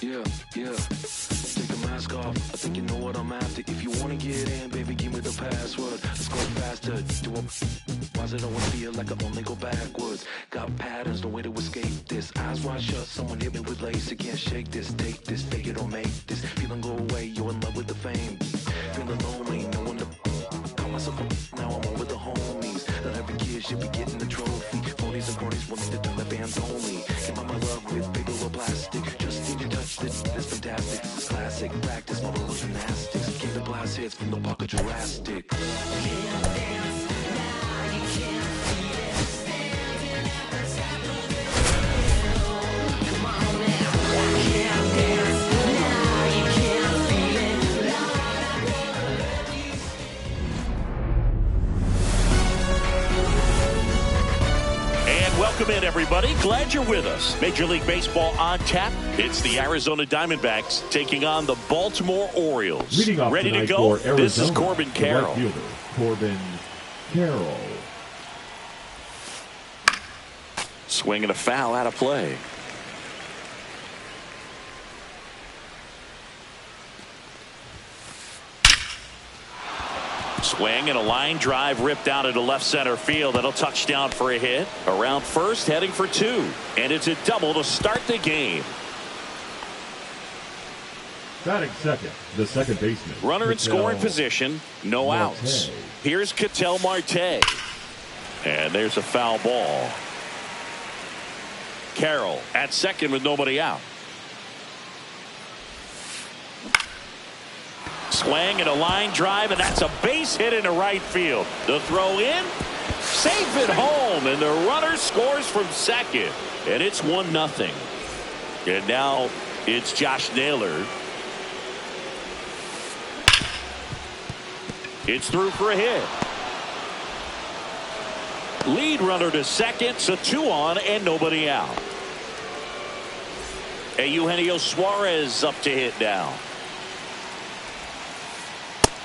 Yeah, yeah. Take the mask off. I think you know what I'm after. If you wanna get in, baby, give me the password. Let's go faster. Why does it always feel like I only go backwards? Got patterns, no way to escape this. Eyes wide shut, someone hit me with lace. I can't shake this, take this, fake it or make this. Feeling go away, you're in love with the fame. Feeling lonely, no one to call myself up. Now I'm over the homies. Not every kid should be getting the trophy. Phonies and cronies want me to turn the bands only. Came on my love with paper or plastic. Just need to touch this, it's fantastic. It's classic, practice, my little gymnastics. Gave the blast hits from the park of Jurassic. Welcome in, everybody. Glad you're with us. Major League Baseball on tap. It's the Arizona Diamondbacks taking on the Baltimore Orioles. Ready to go? This is Corbin Carroll. Right fielder, Corbin Carroll. Swinging a foul out of play. Swing and a line drive ripped out into left center field. That'll touch down for a hit. Around first, heading for two. And it's a double to start the game. Batting second, the second baseman. Runner in Ketel scoring position. No Marte. outs. Here's Ketel Marte. And there's a foul ball. Carroll at second with nobody out. Swing and a line drive, and that's a base hit into right field. The throw in, safe at home, and the runner scores from second. And it's 1-0. And now it's Josh Naylor. It's through for a hit. Lead runner to second, so 2 on and nobody out. And Eugenio Suarez up to hit now.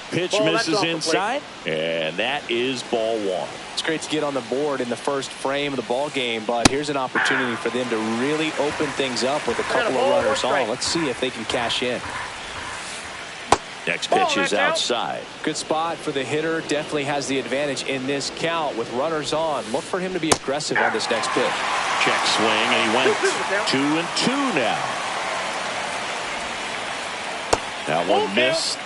Pitch misses inside, and that is ball one. It's great to get on the board in the first frame of the ball game, but here's an opportunity for them to really open things up with a couple of runners on. Let's see if they can cash in. Next pitch is outside. Good spot for the hitter. Definitely has the advantage in this count with runners on. Look for him to be aggressive on this next pitch. Check swing, and he went 2-2 now. That one missed.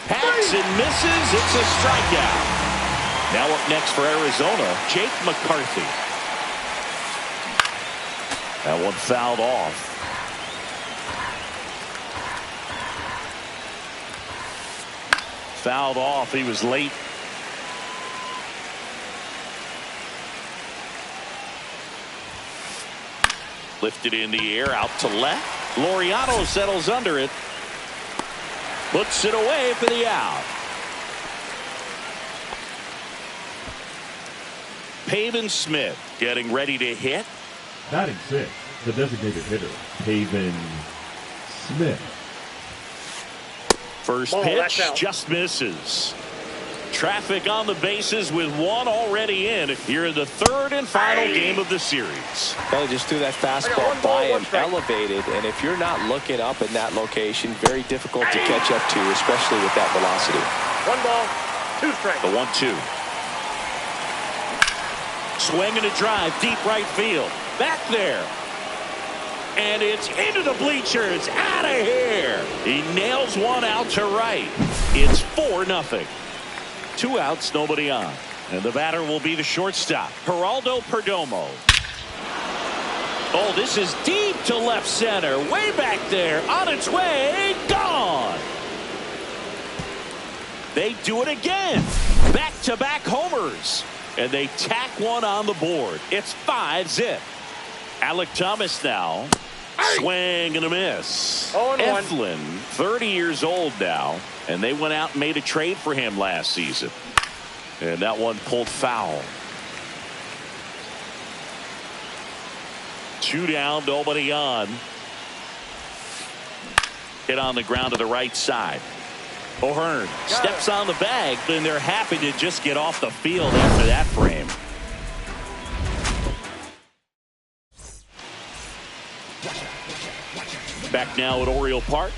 Hacks and misses. It's a strikeout. Now up next for Arizona, Jake McCarthy. That one fouled off. Fouled off. He was late. Lifted in the air, out to left. Laureano settles under it. Puts it away for the out. Pavin Smith getting ready to hit. Batting sixth, the designated hitter, Pavin Smith. First pitch just misses. Traffic on the bases with one already in here in the third and final game of the series. Well, just threw that fastball by him, elevated, and if you're not looking up in that location, very difficult to catch up to, especially with that velocity. 1 ball, 2 strikes. The 1-2. Swing and a drive, deep right field. Back there. And it's into the bleachers. Out of here. He nails one out to right. It's 4-0. 2 outs, nobody on. And the batter will be the shortstop, Geraldo Perdomo. Oh, this is deep to left center. Way back there. On its way. Gone. They do it again. Back-to-back homers. And they tack one on the board. It's 5-zip. Alek Thomas now. Swing and a miss. Eflin, 30 years old now, and they went out and made a trade for him last season. And that one pulled foul. 2 down, nobody on. Hit on the ground to the right side. O'Hearn steps on the bag, and they're happy to just get off the field after that frame. Back now at Oriole Park.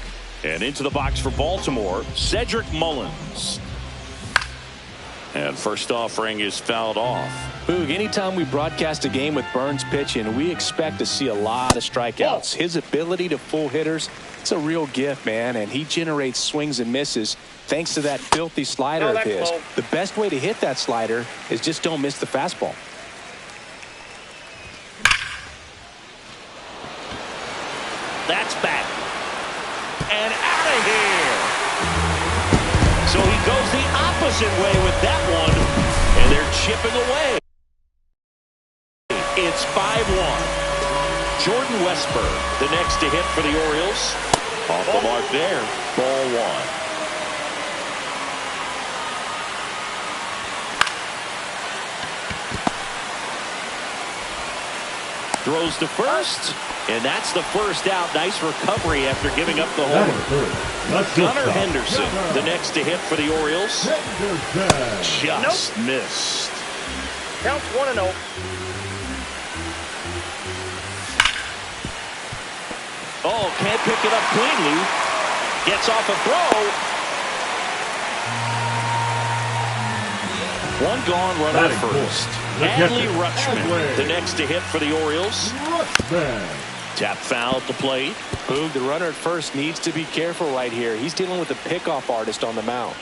And into the box for Baltimore, Cedric Mullins. And first offering is fouled off. Boog, anytime we broadcast a game with Burns pitching, we expect to see a lot of strikeouts. His ability to pull hitters, it's a real gift, man, and he generates swings and misses thanks to that filthy slider of his. The best way to hit that slider is just don't miss the fastball. That's back. And out of here. So he goes the opposite way with that one, and they're chipping away. It's 5-1. Jordan Westburg, the next to hit for the Orioles. Off the mark there. Ball one. Throws to first, and that's the first out. Nice recovery after giving up the homer. Gunnar Henderson, the next to hit for the Orioles. Just missed. Counts 1-0. Oh, can't pick it up cleanly. Gets off a throw. One gone, runner at first. Adley Rutschman, the next to hit for the Orioles. Tap foul at the plate. Boog, the runner at first needs to be careful right here. He's dealing with a pickoff artist on the mound.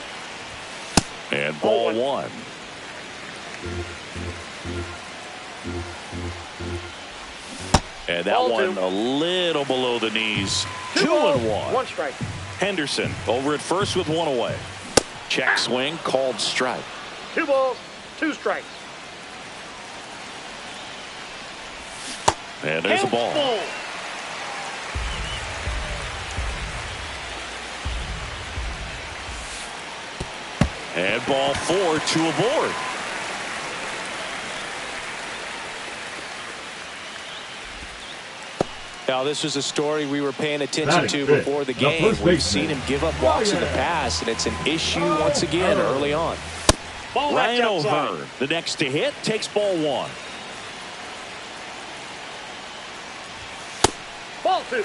And ball one. And that one a little below the knees. 2-1. 1 strike. Henderson over at first with one away. Check swing, called strike. 2 balls, 2 strikes. And there's a ball. And ball 4, 2 aboard. Now, this was a story we were paying attention to before the game. We've seen him give up walks in the past, and it's an issue once again early on. Ryan O'Hearn, the next to hit, takes ball 1. Ball 2.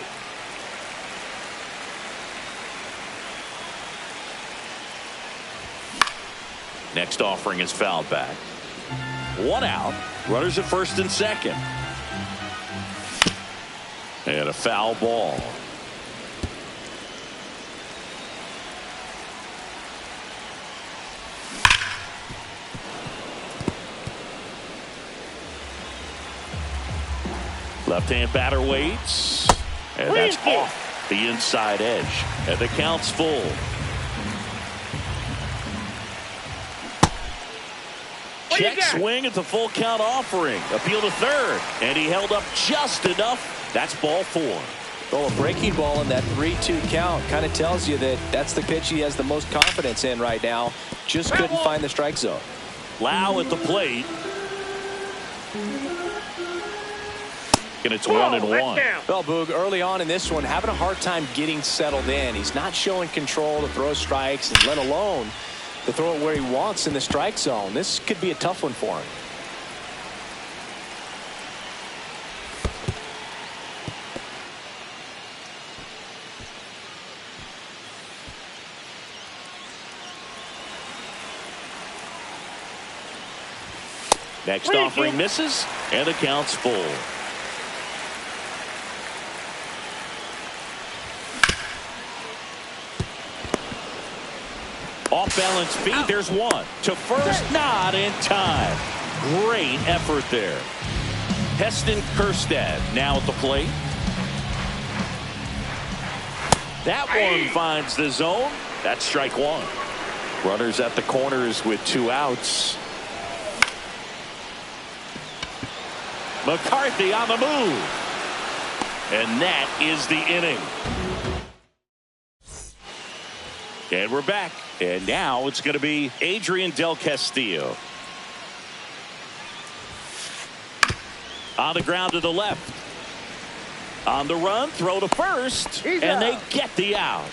Next offering is fouled back. 1 out. Runners at first and second. And a foul ball. Left-hand batter waits. And that's off the inside edge. And the count's full. Check swing at the full count offering. Appeal to third. And he held up just enough. That's ball 4. Well, a breaking ball in that 3-2 count kind of tells you that that's the pitch he has the most confidence in right now. Just couldn't find the strike zone. Lau at the plate. And it's 1-1. Well, Boog, early on in this one, having a hard time getting settled in. He's not showing control to throw strikes, and let alone to throw it where he wants in the strike zone. This could be a tough one for him. Next offering misses, and the count's full. Off balance feed, there's one. To first, not in time. Great effort there. Heston Kjerstad now at the plate. That one finds the zone. That's strike 1. Runners at the corners with 2 outs. McCarthy on the move. And that is the inning. And we're back. And now it's going to be Adrian Del Castillo. On the ground to the left. On the run, throw to first. And they get the out.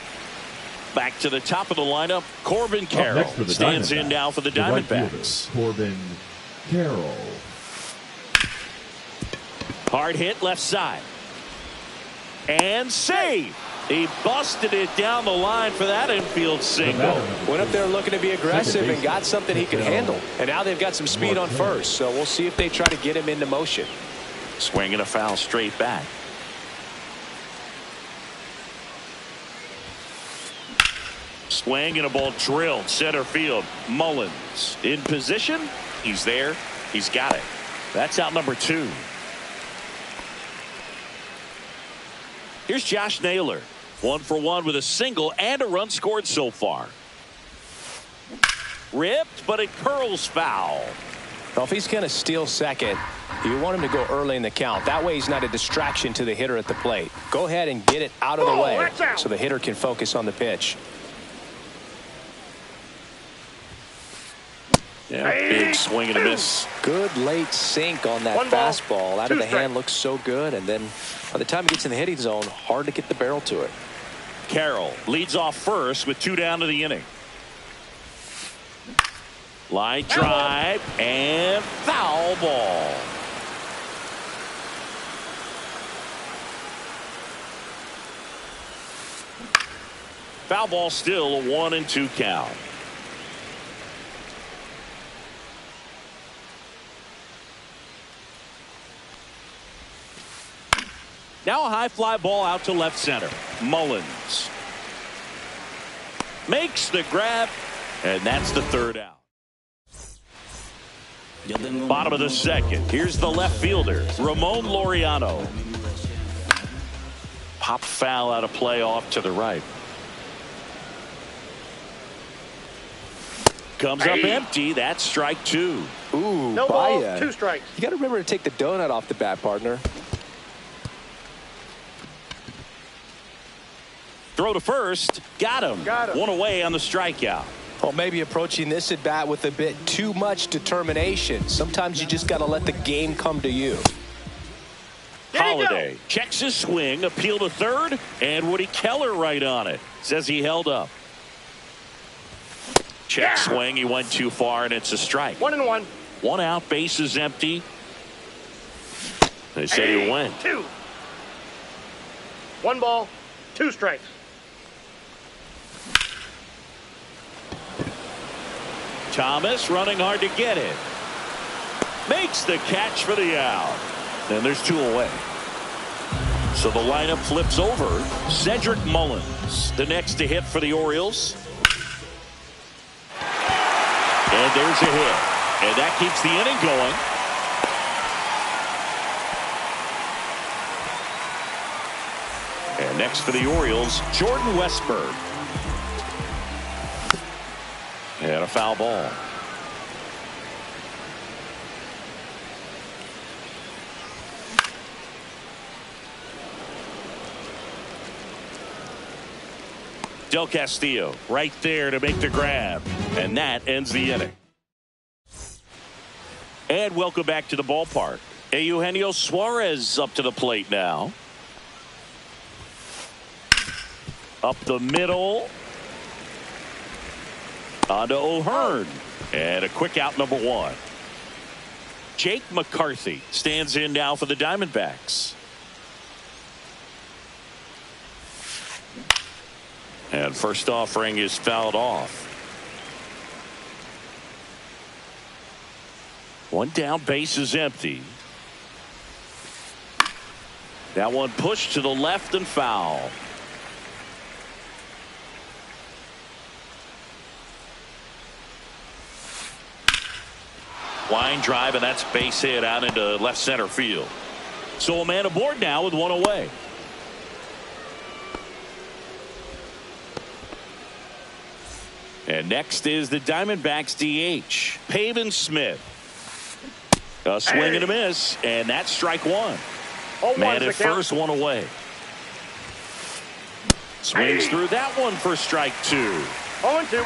Back to the top of the lineup, Corbin Carroll stands in now for the Diamondbacks. Corbin Carroll. Hard hit left side. And save. He busted it down the line for that infield single. Went up there looking to be aggressive and got something he could handle. And now they've got some speed on first, so we'll see if they try to get him into motion. Swing and a foul straight back. Swing and a ball drilled center field. Mullins in position. He's there. He's got it. That's out number 2. Here's Josh Naylor. 1 for 1 with a single and a run scored so far. Ripped, but it curls foul. Well, if he's going to steal second, you want him to go early in the count. That way he's not a distraction to the hitter at the plate. Go ahead and get it out of the way so the hitter can focus on the pitch. Yeah, big swing and a miss. Good late sink on that fastball. Out of the hand looks so good, and then by the time he gets in the hitting zone, hard to get the barrel to it. Carroll leads off first with 2 down to the inning. Line drive and foul ball. Foul ball, still a 1-2 count. Now a high fly ball out to left center. Mullins makes the grab, and that's the 3rd out. Bottom of the 2nd. Here's the left fielder, Ramon Laureano. Pop foul out of play off to the right. Comes up empty. That's strike 2. Ooh, no balls, 2 strikes. You got to remember to take the donut off the bat, partner. Throw to first. Got him. 1 away on the strikeout. Well, maybe approaching this at bat with a bit too much determination. Sometimes you just got to let the game come to you. Holiday checks his swing, appeal to third, and Woody Keller right on it. Says he held up. Check swing. He went too far, and it's a strike. 1-1. 1 out, base is empty. They say he went. 2. 1 ball, 2 strikes. Thomas running hard to get it. Makes the catch for the out. And there's 2 away. So the lineup flips over. Cedric Mullins, the next to hit for the Orioles. And there's a hit. And that keeps the inning going. And next for the Orioles, Jordan Westburg. And a foul ball. Del Castillo right there to make the grab. And that ends the inning. And welcome back to the ballpark. Eugenio Suarez up to the plate now. Up the middle. On to O'Hearn. And a quick out, number 1. Jake McCarthy stands in now for the Diamondbacks. And first offering is fouled off. 1 down, base is empty. That one pushed to the left and foul. Line drive, and that's base hit out into left center field. So a man aboard now with 1 away. And next is the Diamondbacks DH, Pavin Smith. A swing and a miss, and that's strike 1. Man at first, 1 away. Swings through that one for strike 2. 0-2.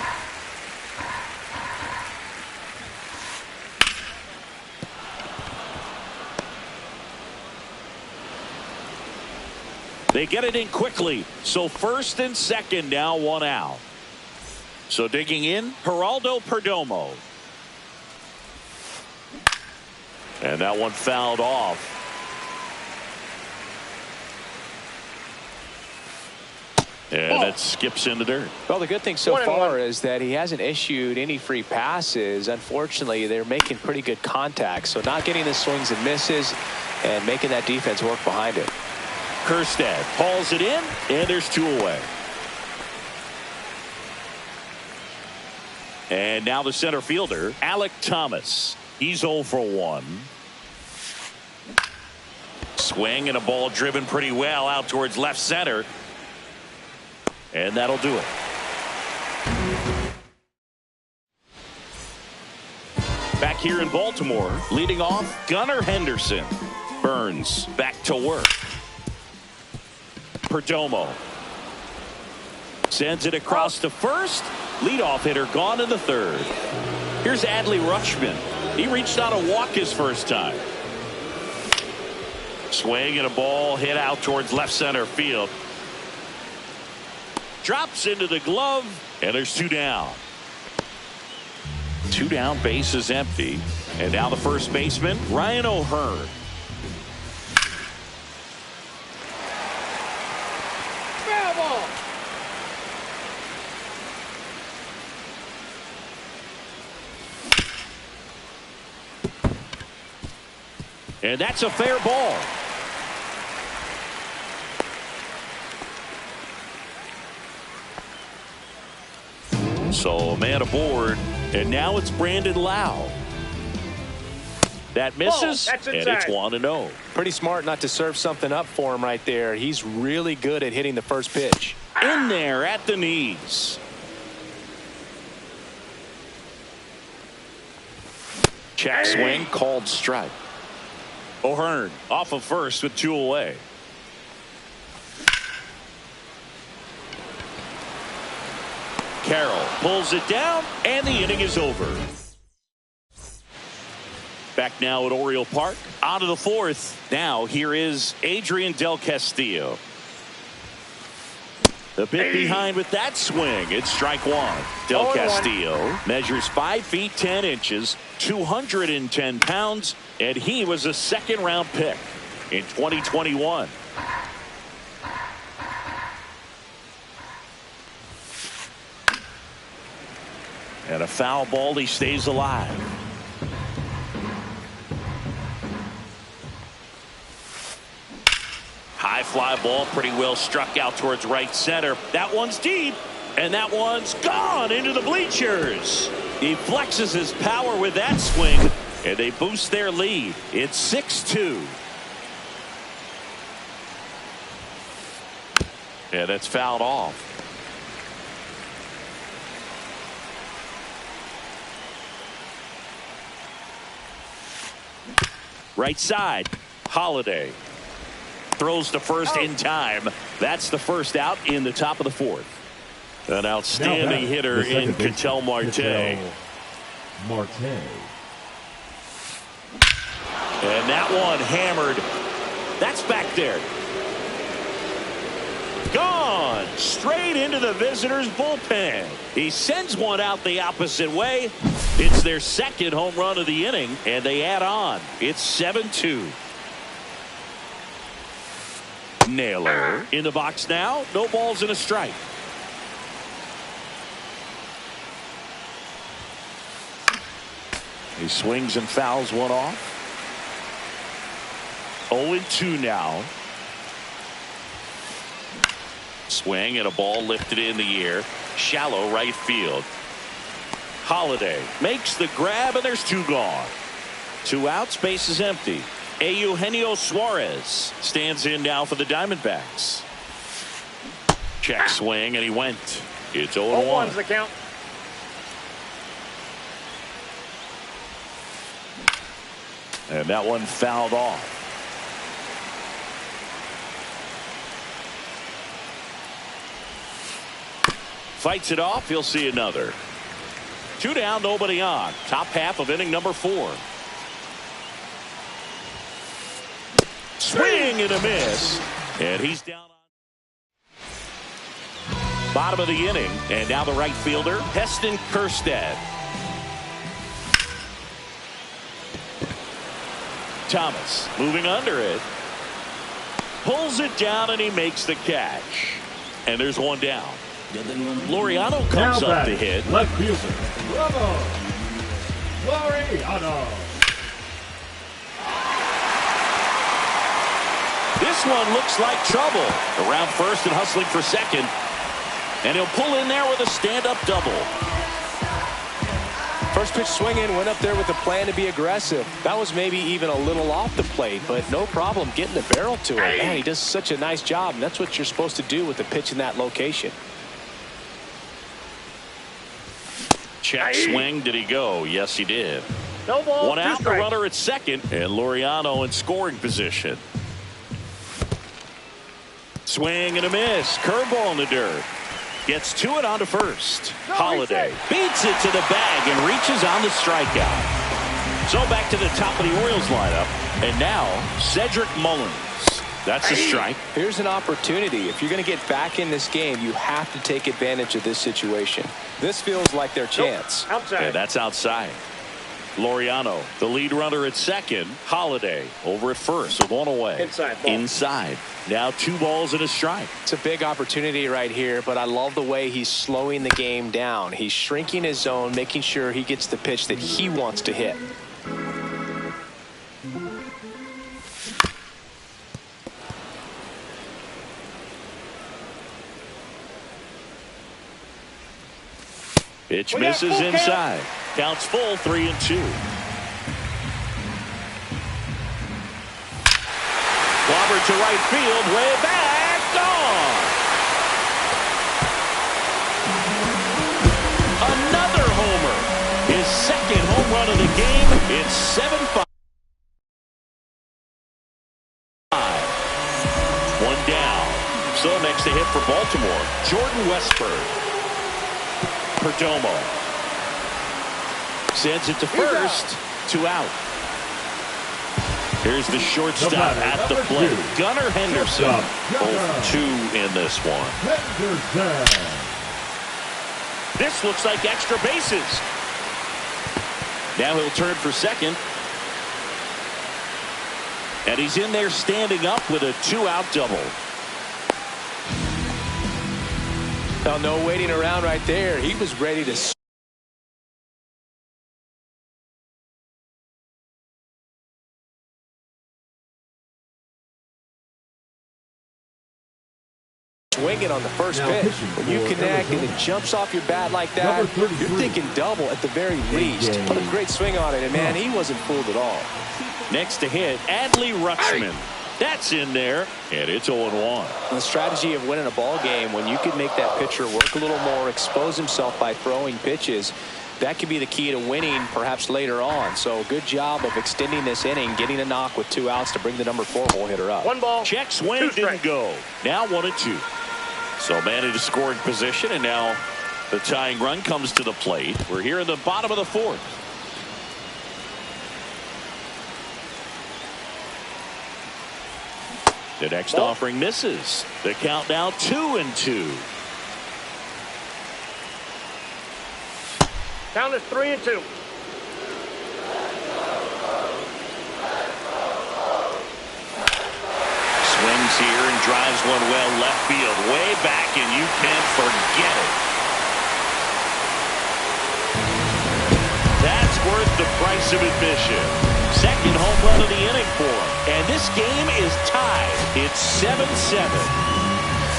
They get it in quickly. So first and second now, 1 out. So digging in, Geraldo Perdomo. And that one fouled off. And it skips in the dirt. Well, the good thing so 1-1. far is that he hasn't issued any free passes. Unfortunately, they're making pretty good contact. So not getting the swings and misses and making that defense work behind it. Kjerstad hauls it in, and there's 2 away. And now the center fielder, Alek Thomas. He's 0 for 1. Swing and a ball driven pretty well out towards left center. And that'll do it. Back here in Baltimore, leading off, Gunnar Henderson. Burns back to work. Perdomo sends it across to first. Leadoff hitter gone in the third. Here's Adley Rutschman. He reached out a walk his first time. Swing and a ball hit out towards left center field. Drops into the glove, and there's 2 down. 2 down, base is empty. And now the first baseman, Ryan O'Hearn. Foul ball. And that's a fair ball. So a man aboard, and now it's Brandon Lowe. That misses, that's and inside. it's 1-0. Pretty smart not to serve something up for him right there. He's really good at hitting the first pitch. In there at the knees. Check swing, called strike. O'Hearn off of first with 2 away. Carroll pulls it down, and the inning is over. Back now at Oriole Park. On to the 4th. Now here is Adrian Del Castillo. The bit behind with that swing. It's strike 1. Del 0-1. Castillo measures 5 feet 10 inches, 210 pounds, and he was a second-round pick in 2021. And a foul ball, he stays alive. High fly ball, pretty well struck out towards right center. That one's deep, and that one's gone into the bleachers. He flexes his power with that swing, and they boost their lead. It's 6-2. And it's fouled off. Right side, Holiday throws to first in time. That's the first out in the top of the 4th. An outstanding hitter in Ketel Marte. Ketel Marte. And that one hammered. That's back there. Gone straight into the visitors' bullpen. He sends one out the opposite way. It's their second home run of the inning, and they add on. It's 7-2. Naylor in the box now. No balls and a strike. He swings and fouls one off. 0-2 now. Swing and a ball lifted in the air. Shallow right field. Holiday makes the grab, and there's 2 gone. 2 outs, base is empty. Eugenio Suarez stands in now for the Diamondbacks. Check swing, and he went. It's 0-1. 0-1's the count. And that one fouled off. Fights it off. He'll see another. 2 down, nobody on. Top half of inning number 4. Swing and a miss. And he's down on bottom of the inning. And now the right fielder, Heston Kjerstad. Thomas moving under it. Pulls it down, and he makes the catch. And there's one down. Laureano comes Now up batting, to hit. left fielder, Ramon Laureano. This one looks like trouble. Around first and hustling for second. And he'll pull in there with a stand-up double. First pitch swinging, went up there with a plan to be aggressive. That was maybe even a little off the plate, but no problem getting the barrel to it. Man, he does such a nice job, and that's what you're supposed to do with the pitch in that location. Check swing. Did he go? Yes, he did. No ball. One out, the strikes. runner at second, and Laureano in scoring position. Swing and a miss. Curveball in the dirt. Gets to it onto first. Holiday beats it to the bag and reaches on the strikeout. So back to the top of the Orioles lineup. And now Cedric Mullins. That's a strike. Here's an opportunity. If you're going to get back in this game, you have to take advantage of this situation. This feels like their chance. Outside. Yeah, that's outside. Laureano, the lead runner at second. Holiday over at first with one away. Inside ball. Inside. Now 2 balls and a strike. It's a big opportunity right here, but I love the way he's slowing the game down. He's shrinking his zone, making sure he gets the pitch that he wants to hit. Pitch misses inside. Counts full, 3-2. Clobbered to right field, way back, gone. Another homer. His second home run of the game. It's 7-5. One down. So next to hit for Baltimore, Jordan Westburg. Perdomo sends it to first. 2 out. Here's the shortstop at the plate. Gunnar Henderson. 0-2 in this one. Henderson. This looks like extra bases. Now he'll turn for second. And he's in there standing up with a 2-out double. Now, no waiting around right there. He was ready to swing it on the first Now pitch. pitching When you for connect and Arizona. it jumps off your bat like that, Number 33. you're thinking double at the very least. Yeah. Put a great swing on it, and man, he wasn't fooled at all. Next to hit, Adley Rutschman. That's in there, and it's 0-1. The strategy of winning a ball game, when you can make that pitcher work a little more, expose himself by throwing pitches, that could be the key to winning perhaps later on. So good job of extending this inning, getting a knock with 2 outs to bring the number 4 hole hitter up. 1 ball. Check swing 2 didn't strikes. go. Now 1-2. So man in a scoring position, and now the tying run comes to the plate. We're here in the bottom of the 4th. The next offering misses. The count now 2-2. Count is 3-2. Swings here and drives one well left field, way back, and you can't forget it. That's worth the price of admission. Second home run of the inning for him. And this game is tied. It's 7-7.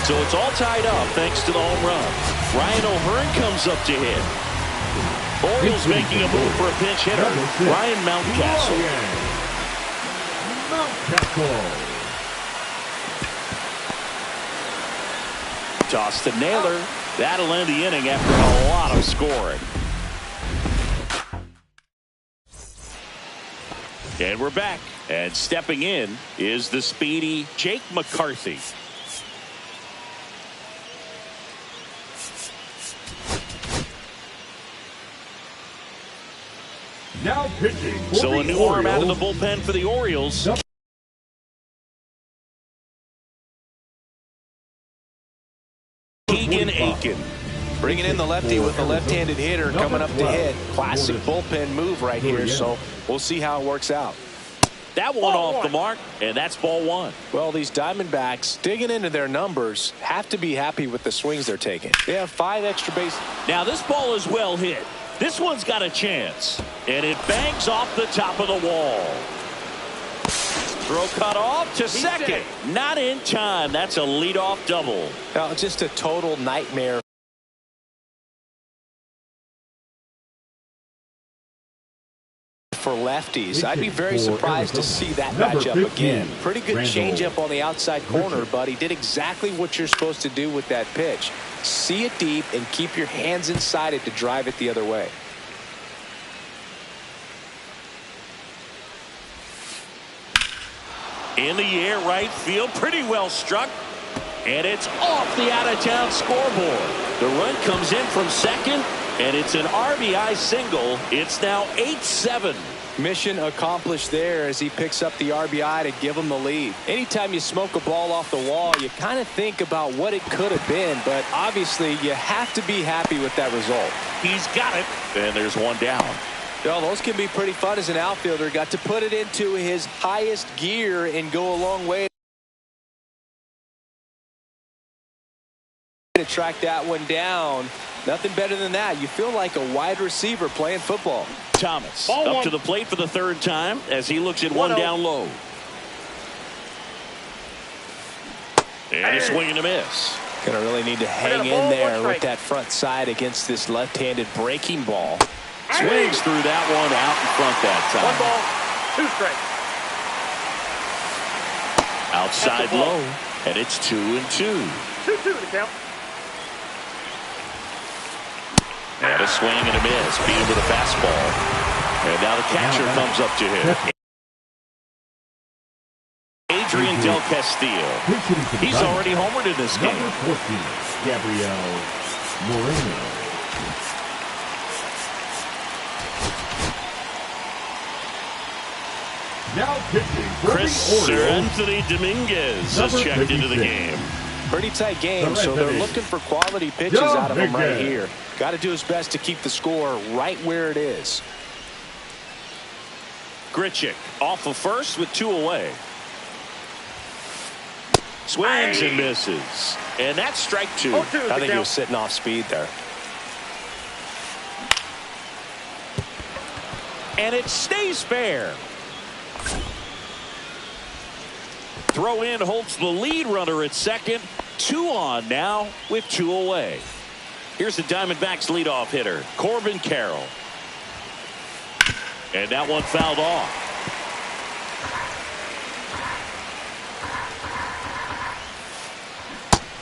So it's all tied up thanks to the home run. Ryan O'Hearn comes up to hit. Orioles making a move for a pinch hitter. Ryan Mountcastle. Mountcastle. Toss to Naylor. That'll end the inning after a lot of scoring. And we're back. And stepping in is the speedy Jake McCarthy. Now pitching for So the a new arm out of the Orioles. bullpen for the Orioles. Keegan Aiken. Bringing in the lefty with the left-handed hitter coming up to hit. Classic bullpen move right here, so we'll see how it works out. That one off the mark, and that's ball one. Well, these Diamondbacks, digging into their numbers, have to be happy with the swings they're taking. They have 5 extra bases. Now this ball is well hit. This one's got a chance, and it bangs off the top of the wall. Throw cut off to second. Not in time. That's a leadoff double. Now, just a total nightmare for lefties. I'd be very surprised to see that matchup again. Pretty good changeup on the outside corner, but he did exactly what you're supposed to do with that pitch. See it deep and keep your hands inside it to drive it the other way. In the air, right field, pretty well struck. And it's off the out-of-town scoreboard. The run comes in from second, and it's an RBI single. It's now 8-7. Mission accomplished there as he picks up the RBI to give him the lead. Anytime you smoke a ball off the wall, you kind of think about what it could have been, but obviously you have to be happy with that result. He's got it, and there's one down. Well, those can be pretty fun as an outfielder. Got to put it into his highest gear and go a long way to track that one down. Nothing better than that. You feel like a wide receiver playing football. Thomas up to the plate for the third time as he looks at one down low. And a swing and a miss. Gonna really need to hang in there with that front side against this left-handed breaking ball. Swings through that one out in front that time. 1 ball, 2 strikes. Outside low, and it's 2-2. 2-2 to count. And a swing and a miss. Beat him with a fastball. And now the catcher comes up to him. Adrian Del Castillo. He's already homered in this game. Number 14, Gabriel Moreno. Now pitching for Chris the Orioles, Anthony Dominguez has checked into the game. Pretty tight game, so they're looking for quality pitches out of him right here. Got to do his best to keep the score right where it is. Grichuk off of first with 2 away. Swings and misses. And that's strike 2. I think he was sitting off speed there. And it stays fair. Throw in holds the lead runner at second. 2 on now with 2 away. Here's the Diamondbacks leadoff hitter, Corbin Carroll. And that one fouled off.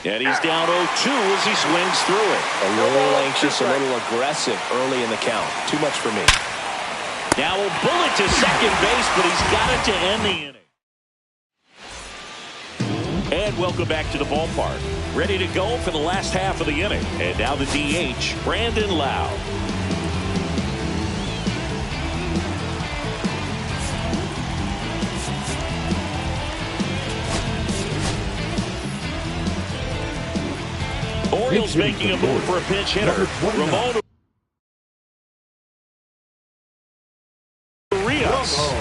And he's down 0-2 as he swings through it. A little anxious, a little aggressive early in the count. Too much for me. Now a bullet to second base, but he's got it to end the inning. And welcome back to the ballpark. Ready to go for the last half of the inning. And now the DH, Brandon Lowe. Orioles making a move for a pinch hitter. Ramon Urias.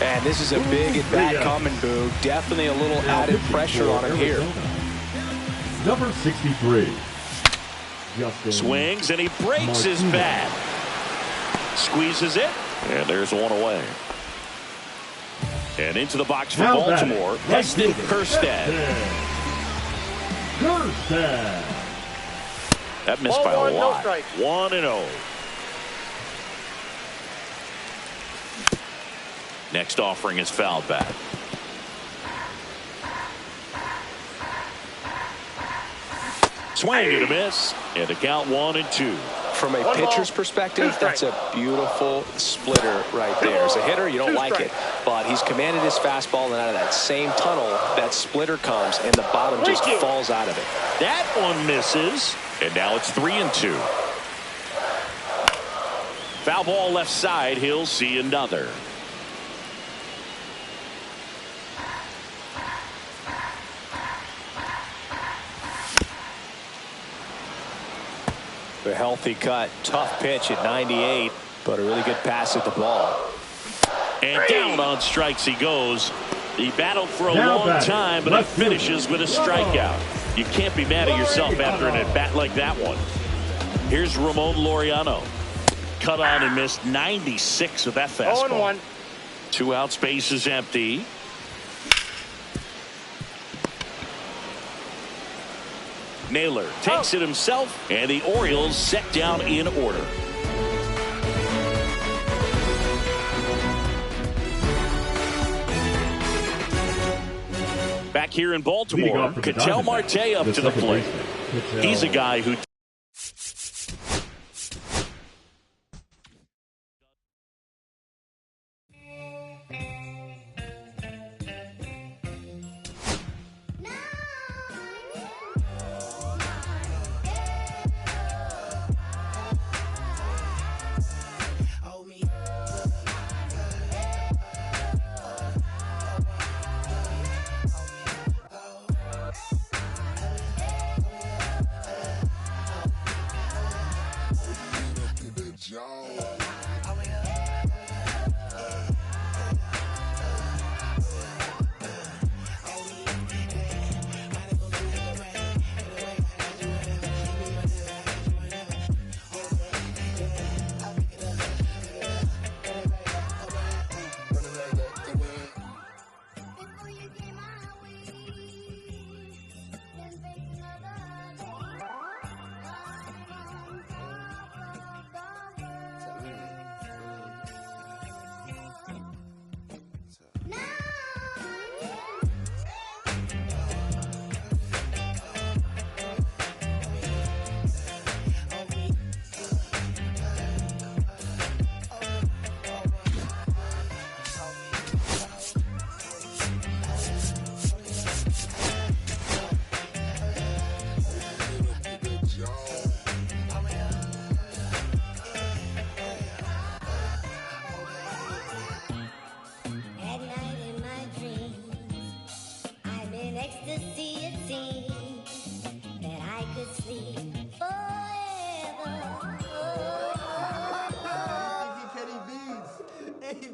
And this is a big at bat coming, Boo. Definitely a little added pressure on him here. Number 63. Justin swings and he breaks his bat. Squeezes it. And there's one away. And into the box for Baltimore, Heston Kjerstad. That missed by a lot. 1-0. Next offering is fouled back. Swing and a miss. And the count 1-2. From a pitcher's perspective, that's a beautiful splitter right there. As a hitter, you don't like it. But he's commanded his fastball, and out of that same tunnel, that splitter comes, and the bottom just falls out of it. That one misses. And now it's 3-2. Foul ball left side. He'll see another. A healthy cut, tough pitch at 98, but a really good pass at the ball. And down on strikes he goes. He battled for a Now long batting, time, but it left field. finishes with a strikeout. You can't be mad at yourself after an at-bat like that one. Here's Ramon Laureano. Cut on and missed 96 with that fastball. 0-1. 2 outs, base is empty. Naylor takes it himself, and the Orioles set down in order. Back here in Leading Baltimore, off for the Ketel Diamondbacks, Marte up to the second plate. baseman, Ketel He's a guy who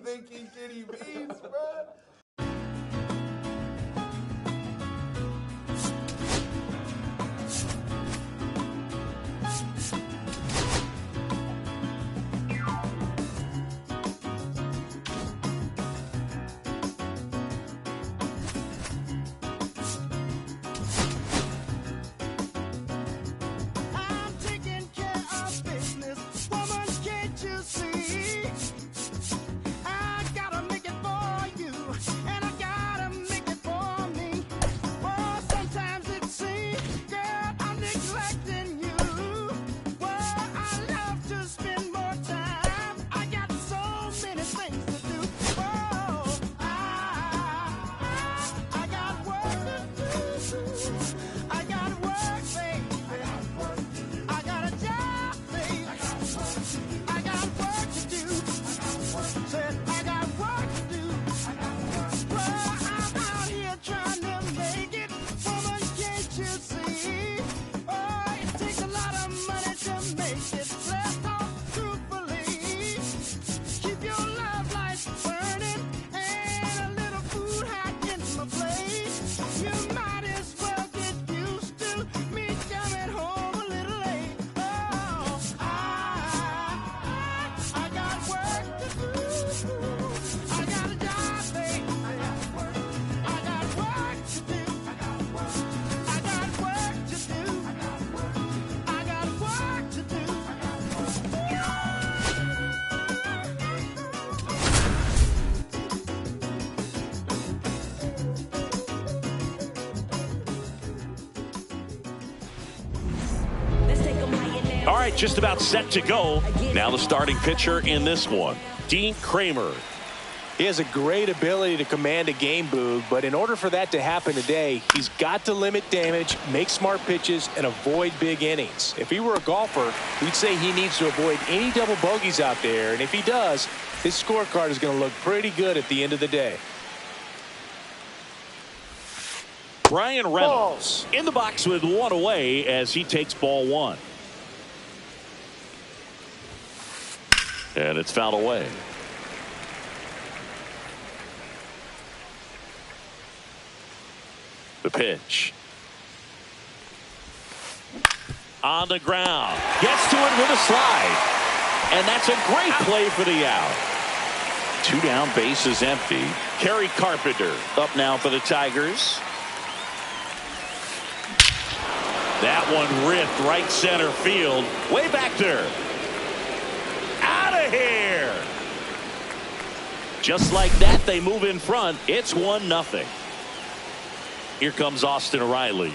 thinking Kenny Beats, bro. I'm taking care of business, woman, can't you see? I gotta make it for you, and I gotta make it for me. Oh, sometimes it seems, girl, I'm neglecting you. Well, I love to spend more time. I got so many things to do. Oh, I got work to do. I got work, baby. I got a job, baby. I got work to do. Said I got work to do. Well, I'm out here trying to make it. Woman, can't you see? Oh, it takes a lot of money to make it. Let's talk truthfully. Keep your love lights burning and a little food hot in my plate. You might as well get used to me coming home a little late. Oh, I got work to do. I got a job, babe. I got work to do. I got work to do. I got work to do. All right, just about set to go. Now the starting pitcher in this one, Dean Kramer. He has a great ability to command a game, Boog, but in order for that to happen today, he's got to limit damage, make smart pitches, and avoid big innings. If he were a golfer, we'd say he needs to avoid any double bogeys out there, and if he does, his scorecard is going to look pretty good at the end of the day. Brian Reynolds in the box with one away as he takes ball one. And it's fouled away. The pitch. On the ground. Gets to it with a slide. And that's a great play for the out. 2 down, bases empty. Kerry Carpenter up now for the Tigers. That one ripped right center field. Way back there. Out of here. Just like that, they move in front. It's 1-0. Here comes Austin Riley.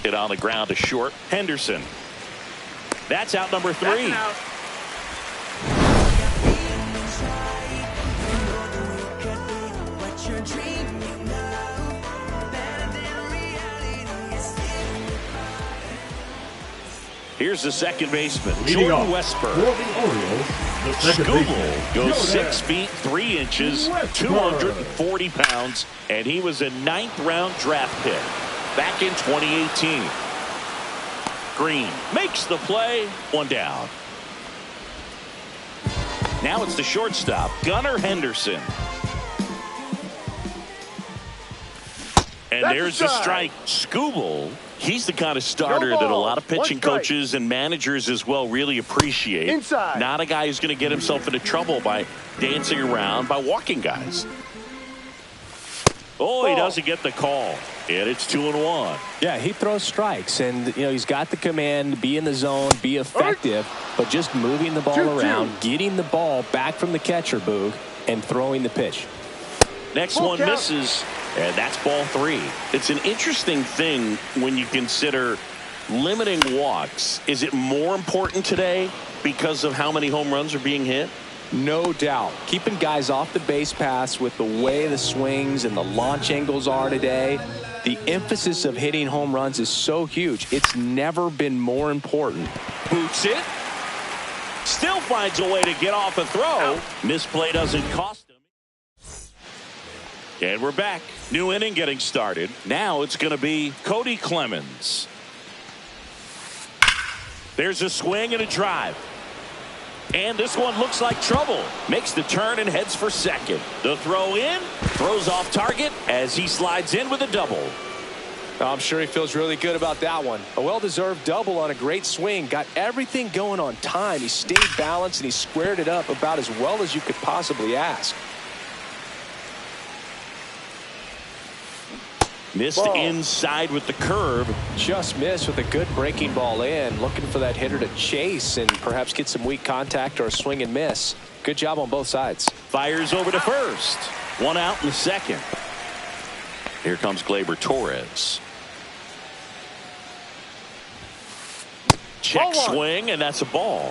Hit on the ground to short. Henderson. That's out number 3. That's an out. Here's the second baseman, Leading Jordan off Westburg. for the Orioles, the second Skubal goes baseman, 6 feet 3 inches, Westburg. 240 pounds, and he was a 9th-round draft pick back in 2018. Green makes the play. 1 down. Now it's the shortstop, Gunnar Henderson. And That's there's a the strike. Skubal, he's the kind of starter No that a ball. lot of pitching 1 strike. coaches and managers as well really appreciate. Inside. Not a guy who's going to get himself into trouble by dancing around, by walking guys. Oh, he Ball. doesn't get the call. And it's 2-1. Yeah, he throws strikes, and he's got the command, be in the zone, be effective, but just moving the ball 2-2. around, getting the ball back from the catcher, Boog, and throwing the pitch. Next Full one count. misses, and that's ball 3. It's an interesting thing when you consider limiting walks. Is it more important today because of how many home runs are being hit? No doubt. Keeping guys off the base paths with the way the swings and the launch angles are today, the emphasis of hitting home runs is so huge. It's never been more important. Boots it. Still finds a way to get off a throw. Misplay doesn't cost him. And we're back. New inning getting started. Now it's going to be Cody Clemens. There's a swing and a drive. And this one looks like trouble. Makes the turn and heads for second. The throw in. Throws off target as he slides in with a double. I'm sure he feels really good about that one. A well-deserved double on a great swing. Got everything going on time. He stayed balanced and he squared it up about as well as you could possibly ask. Missed Ball. inside with the curve. Just missed with a good breaking ball in. Looking for that hitter to chase and perhaps get some weak contact or a swing and miss. Good job on both sides. Fires over to first. 1 out in the second. Here comes Gleyber Torres. Check Ball 1. swing, and that's a ball.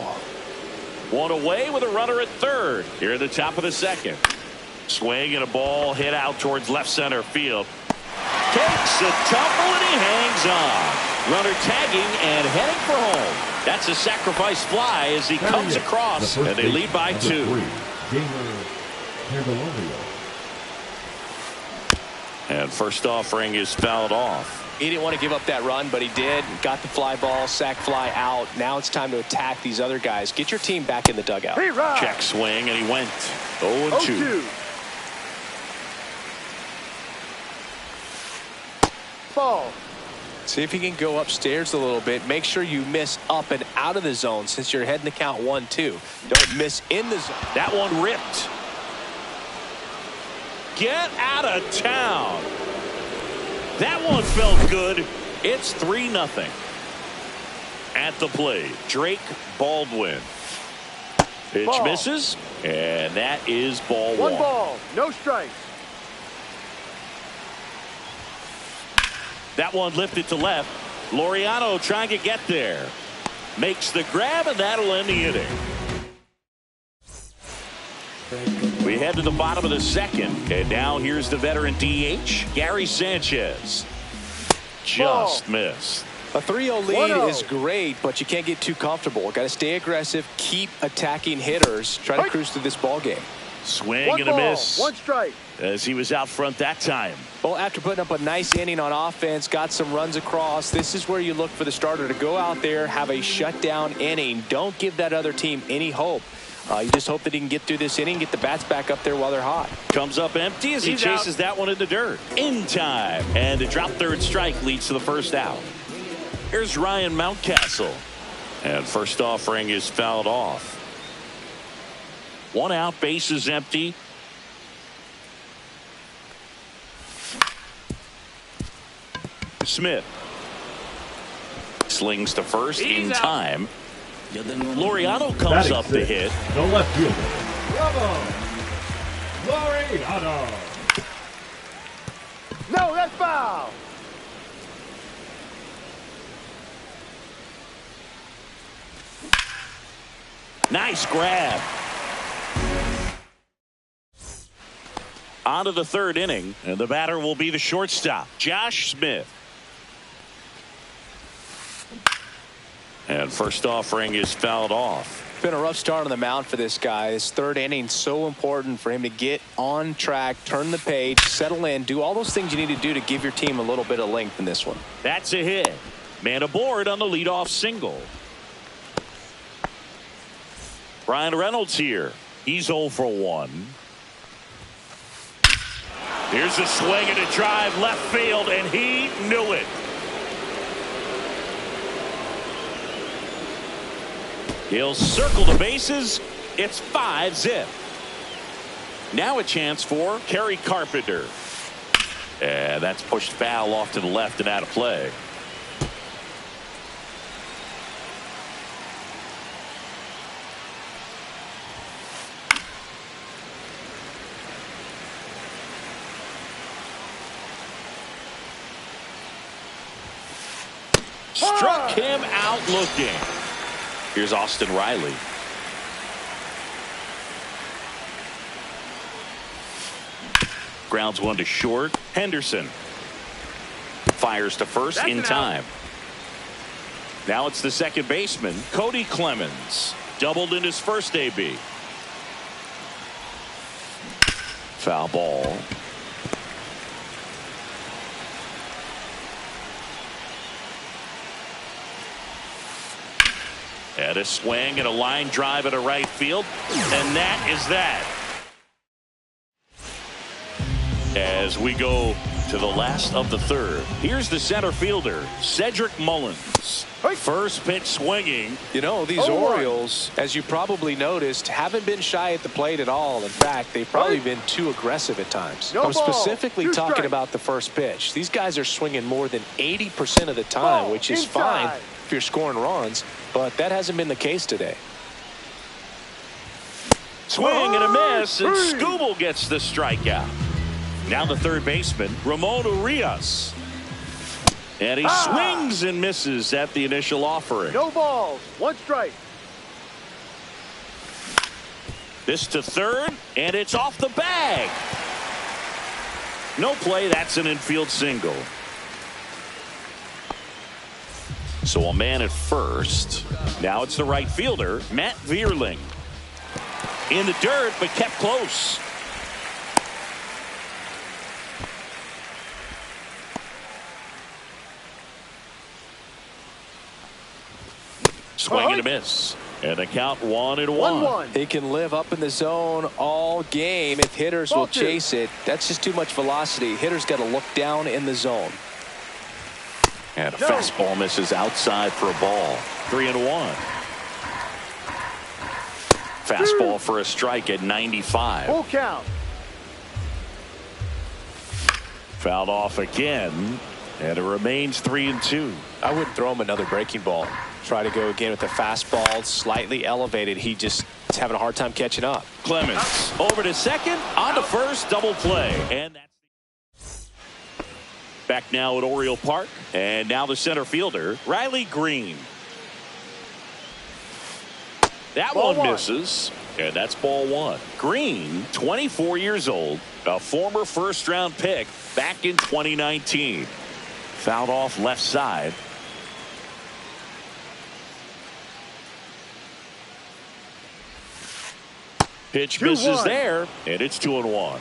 1 away with a runner at third. Here at the top of the second. Swing and a ball hit out towards left center field. Takes a tumble and he hangs on. Runner tagging and heading for home. That's a sacrifice fly as he comes across, and they lead by 2. Gamer Candelario. And first offering is fouled off. He didn't want to give up that run, but he did. Got the fly ball, sack fly out. Now it's time to attack these other guys. Get your team back in the dugout. Hey, right. Check swing, and he went 0-2. 0-2. Ball. See if he can go upstairs a little bit. Make sure you miss up and out of the zone since you're heading to count 1-2. Don't miss in the zone. That one ripped. Get out of town. That one felt good. It's 3-0. At the plate, Drake Baldwin. Pitch Ball. misses, and that is ball 1. 1 ball. No strikes. That one lifted to left. Laureano trying to get there. Makes the grab, and that'll end the inning. We head to the bottom of the second. And now here's the veteran DH, Gary Sanchez. Just missed. A 3-0 lead 1-0. is great, but you can't get too comfortable. Got to stay aggressive, keep attacking hitters, try to cruise through this ball game. Swing 1 and a ball. miss 1 strike. as he was out front that time. Well, after putting up a nice inning on offense, got some runs across, this is where you look for the starter to go out there, have a shutdown inning. Don't give that other team any hope. You just hope that he can get through this inning, get the bats back up there while they're hot. Comes up empty as he chases that one in the dirt. In time. And a drop third strike leads to the first out. Here's Ryan Mountcastle. And first offering is fouled off. 1 out, base is empty. Smith slings to first in time. Laureano comes up to hit. The left fielder, Bravo, Laureano. No, that's foul. Nice grab. On to the third inning, and the batter will be the shortstop, Josh Smith. And first offering is fouled off. Been a rough start on the mound for this guy. This third inning so important for him to get on track, turn the page, settle in, do all those things you need to do to give your team a little bit of length in this one. That's a hit. Man aboard on the leadoff single. Brian Reynolds here. He's 0 for 1. Here's a swing and a drive left field, and he knew it. He'll circle the bases. It's 5-zip. Now a chance for Kerry Carpenter. And that's pushed foul off to the left and out of play. Struck him out looking. Here's Austin Riley. Grounds one to short. Henderson fires to first in time. Now it's the second baseman, Cody Clemens. Doubled in his first AB. Foul ball. And a swing and a line drive at a right field. And that is that. As we go to the last of the third. Here's the center fielder, Cedric Mullins. First pitch swinging. You know, these Orioles, as you probably noticed, haven't been shy at the plate at all. In fact, they've probably been too aggressive at times. I'm specifically talking about the first pitch. These guys are swinging more than 80% of the time, which is fine if you're scoring runs, but that hasn't been the case today. Swing and a miss, and Skubal gets the strikeout. Now the third baseman, Ramon Urias. And he swings and misses at the initial offering. No balls, 1 strike. This to third, and it's off the bag. No play, that's an infield single. So a man at first. Now it's the right fielder, Matt Vierling. In the dirt, but kept close. Swing and a miss. And a count 1-1. He can live up in the zone all game if hitters will chase it. That's just too much velocity. Hitters got to look down in the zone. And a fastball misses outside for a ball. 3-1. Fastball for a strike at 95. Full count. Fouled off again. And it remains 3-2. I wouldn't throw him another breaking ball. Try to go again with the fastball, slightly elevated. He just is having a hard time catching up. Clemens over to second, on to first, double play. And that's back now at Oriole Park. And now the center fielder, Riley Green. That one misses. And that's ball 1. Green, 24 years old, a former first-round pick back in 2019. Fouled off left side. Pitch misses there, and it's 2-1.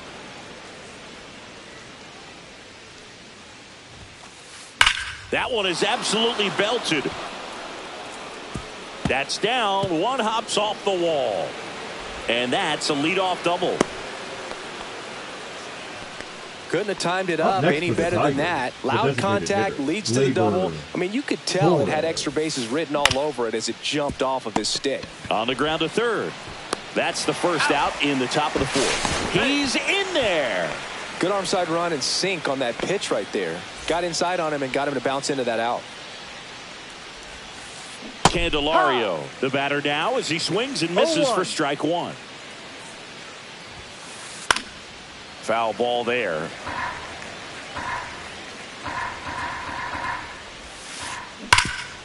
That one is absolutely belted. That's down. One hops off the wall. And that's a leadoff double. Couldn't have timed it up any better than that. Loud contact leads to the double. I mean, you could tell it had extra bases written all over it as it jumped off of his stick. On the ground to third. That's the first out in the top of the fourth. He's in there. Good arm side run and sink on that pitch right there. Got inside on him and got him to bounce into that out. Candelario, the batter now as he swings and misses for strike one. Foul ball there.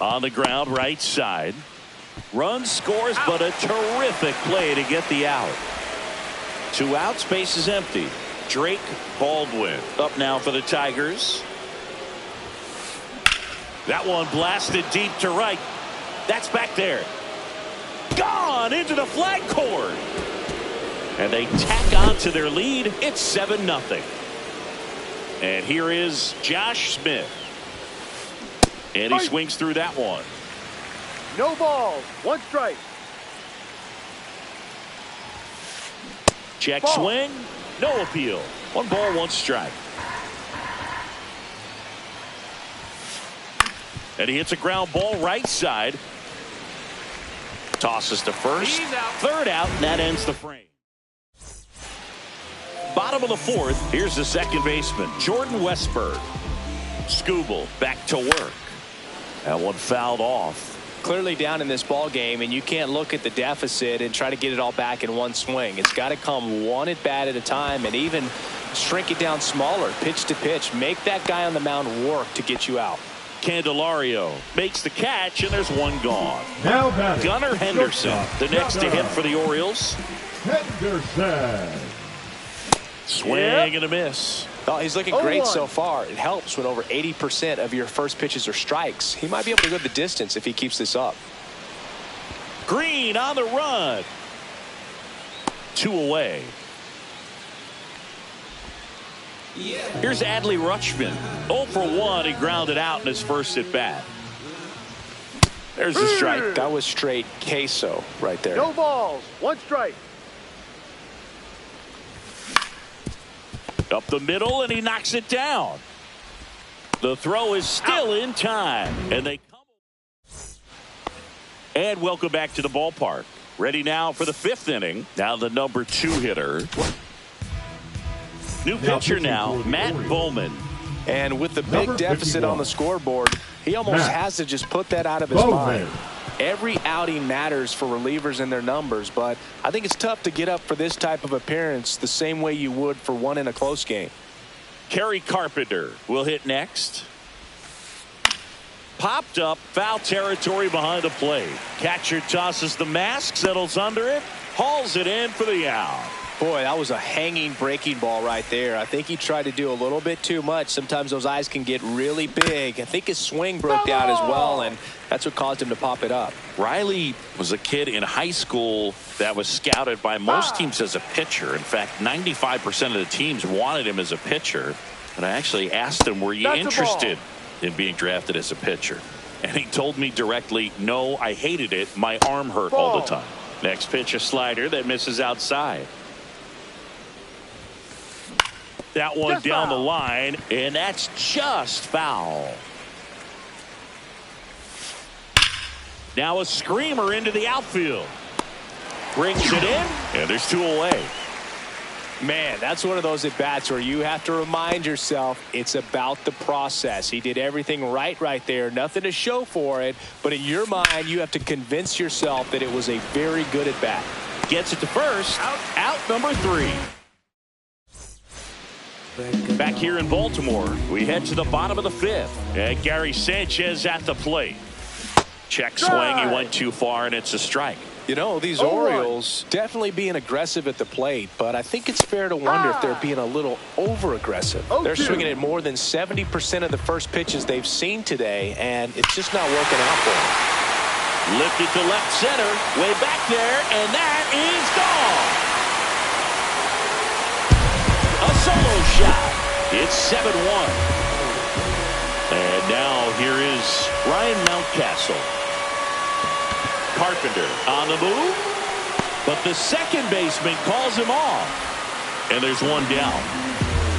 On the ground, right side. Run scores, but a terrific play to get the out. 2 outs, base is empty. Drake Baldwin up now for the Tigers. That one blasted deep to right. That's back there. Gone into the flag cord. And they tack on to their lead. It's 7-0. And here is Josh Smith. And he swings through that one. No balls. 1 strike. Check swing. No appeal. 1 ball, 1 strike. And he hits a ground ball right side. Tosses to first. Third out, and that ends the frame. Bottom of the fourth. Here's the second baseman, Jordan Westburg. Skubal back to work. That one fouled off. Clearly down in this ball game, and you can't look at the deficit and try to get it all back in one swing. It's got to come one at bat at a time, and even shrink it down smaller, pitch to pitch. Make that guy on the mound work to get you out. Candelario makes the catch, and there's 1 gone. Now batting, Gunnar Henderson, the next to hit for the Orioles. Henderson. Swing and a miss. Oh, he's looking great so far. It helps when over 80% of your first pitches are strikes. He might be able to go the distance if he keeps this up. Green on the run. 2 away. Here's Adley Rutschman. 0 for 1. He grounded out in his first at bat. There's the strike. That was straight queso right there. No balls. 1 strike. Up the middle, and he knocks it down. The throw is still in time, and they come. And welcome back to the ballpark. Ready now for the 5th inning. Now the number 2 hitter. New pitcher now, Matt Bowman. And with the big deficit on the scoreboard, he almost has to just put that out of his mind. Every outing matters for relievers and their numbers, but I think it's tough to get up for this type of appearance the same way you would for one in a close game. Kerry Carpenter will hit next. Popped up, foul territory behind the plate. Catcher tosses the mask, settles under it, hauls it in for the out. Boy, that was a hanging breaking ball right there. I think he tried to do a little bit too much. Sometimes those eyes can get really big. I think his swing broke down as well, and that's what caused him to pop it up. Riley was a kid in high school that was scouted by most teams as a pitcher. In fact, 95% of the teams wanted him as a pitcher. And I actually asked him, were you interested in being drafted as a pitcher? And he told me directly, no, I hated it. My arm hurt all the time. Next pitch, a slider that misses outside. That one just down the line, and that's just foul. Now a screamer into the outfield. Brings it in, and there's 2 away. Man, that's one of those at-bats where you have to remind yourself it's about the process. He did everything right there. Nothing to show for it, but in your mind, you have to convince yourself that it was a very good at-bat. Gets it to first. Out number 3. Back here in Baltimore, we head to the bottom of the 5th. And Gary Sanchez at the plate. Check swing. He went too far, and it's a strike. You know, these Orioles definitely being aggressive at the plate, but I think it's fair to wonder if they're being a little over-aggressive. They're swinging at more than 70% of the first pitches they've seen today, and it's just not working out for them. Lifted to left center, way back there, and that is gone. A solo shot. It's 7-1. And now here is Ryan Mountcastle. Carpenter on the move. But the second baseman calls him off. And there's one down.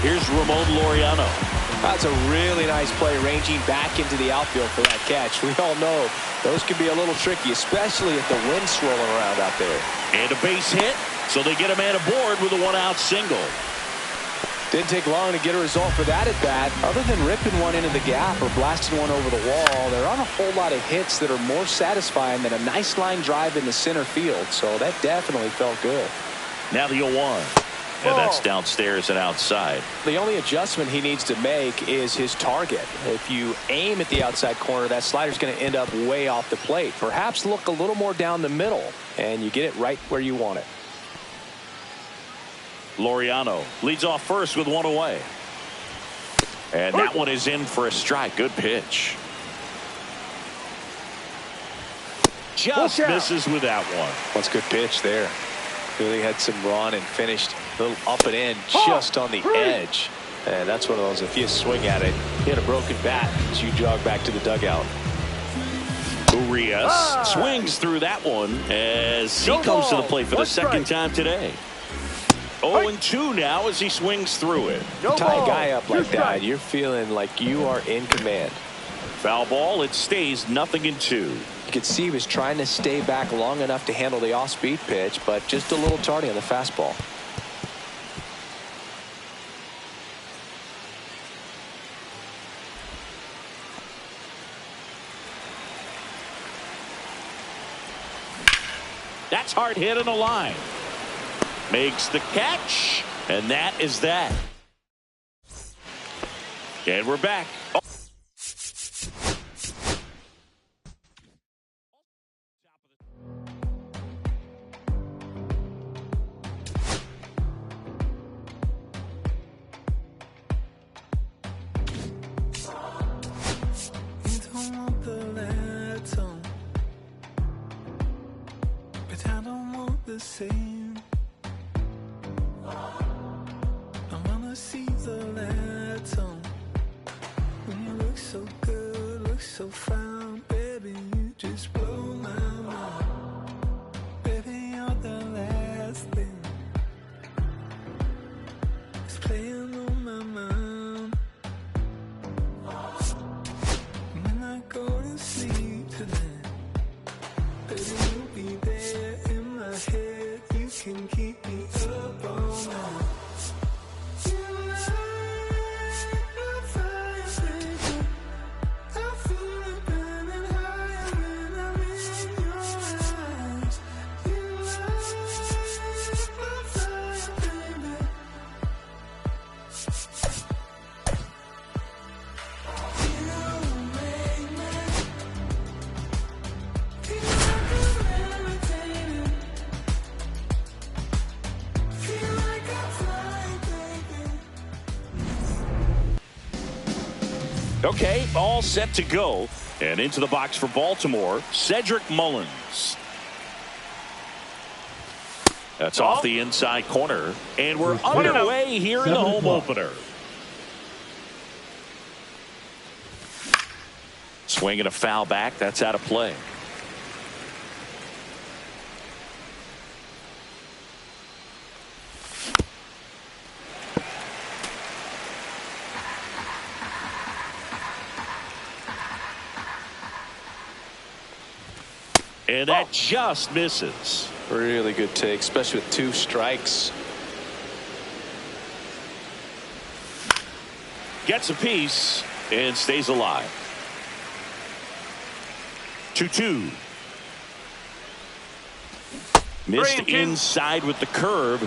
Here's Ramon Laureano. That's a really nice play, ranging back into the outfield for that catch. We all know those can be a little tricky, especially if the wind's swirling around out there. And a base hit, so they get a man aboard with a one-out single. Didn't take long to get a result for that at bat. Other than ripping one into the gap or blasting one over the wall, there aren't a whole lot of hits that are more satisfying than a nice line drive in the center field. So that definitely felt good. Now the 0-1. And that's downstairs and outside. The only adjustment he needs to make is his target. If you aim at the outside corner, that slider's going to end up way off the plate. Perhaps look a little more down the middle, and you get it right where you want it. Laureano leads off first with one away. And that one is in for a strike. Good pitch. Just misses with that one. That's a good pitch there. Really had some run and finished a little up and in just on the edge. And that's one of those, if you swing at it, you had a broken bat as you jog back to the dugout. Urias swings through that one as he comes to the plate for the second time today. 0-2 now as he swings through it. Tie a guy up like that, you're feeling like you are in command. Foul ball, it stays 0-2. You could see he was trying to stay back long enough to handle the off-speed pitch, but just a little tardy on the fastball. That's hard hit in the line. Makes the catch, and that is that. And we're back. Same. I wanna see the lights on. When you look so good, look so fine, baby, you just blow my mind. Baby, you're the last thing that's playing on my mind. When I go to sleep tonight, baby, you'll be there in my head. You can keep me up all night. You light my fire, baby. I feel it burning higher when I'm in your eyes. You light my fire, baby. You make me feel like I'm levitating. Feel like I'm flying, baby. Okay, all set to go. And into the box for Baltimore, Cedric Mullins. That's off the inside corner. And we're underway here in the home opener. Swing and a foul back. That's out of play. And that just misses. Really good take, especially with 2 strikes. Gets a piece and stays alive. 2-2. Missed inside with the curve.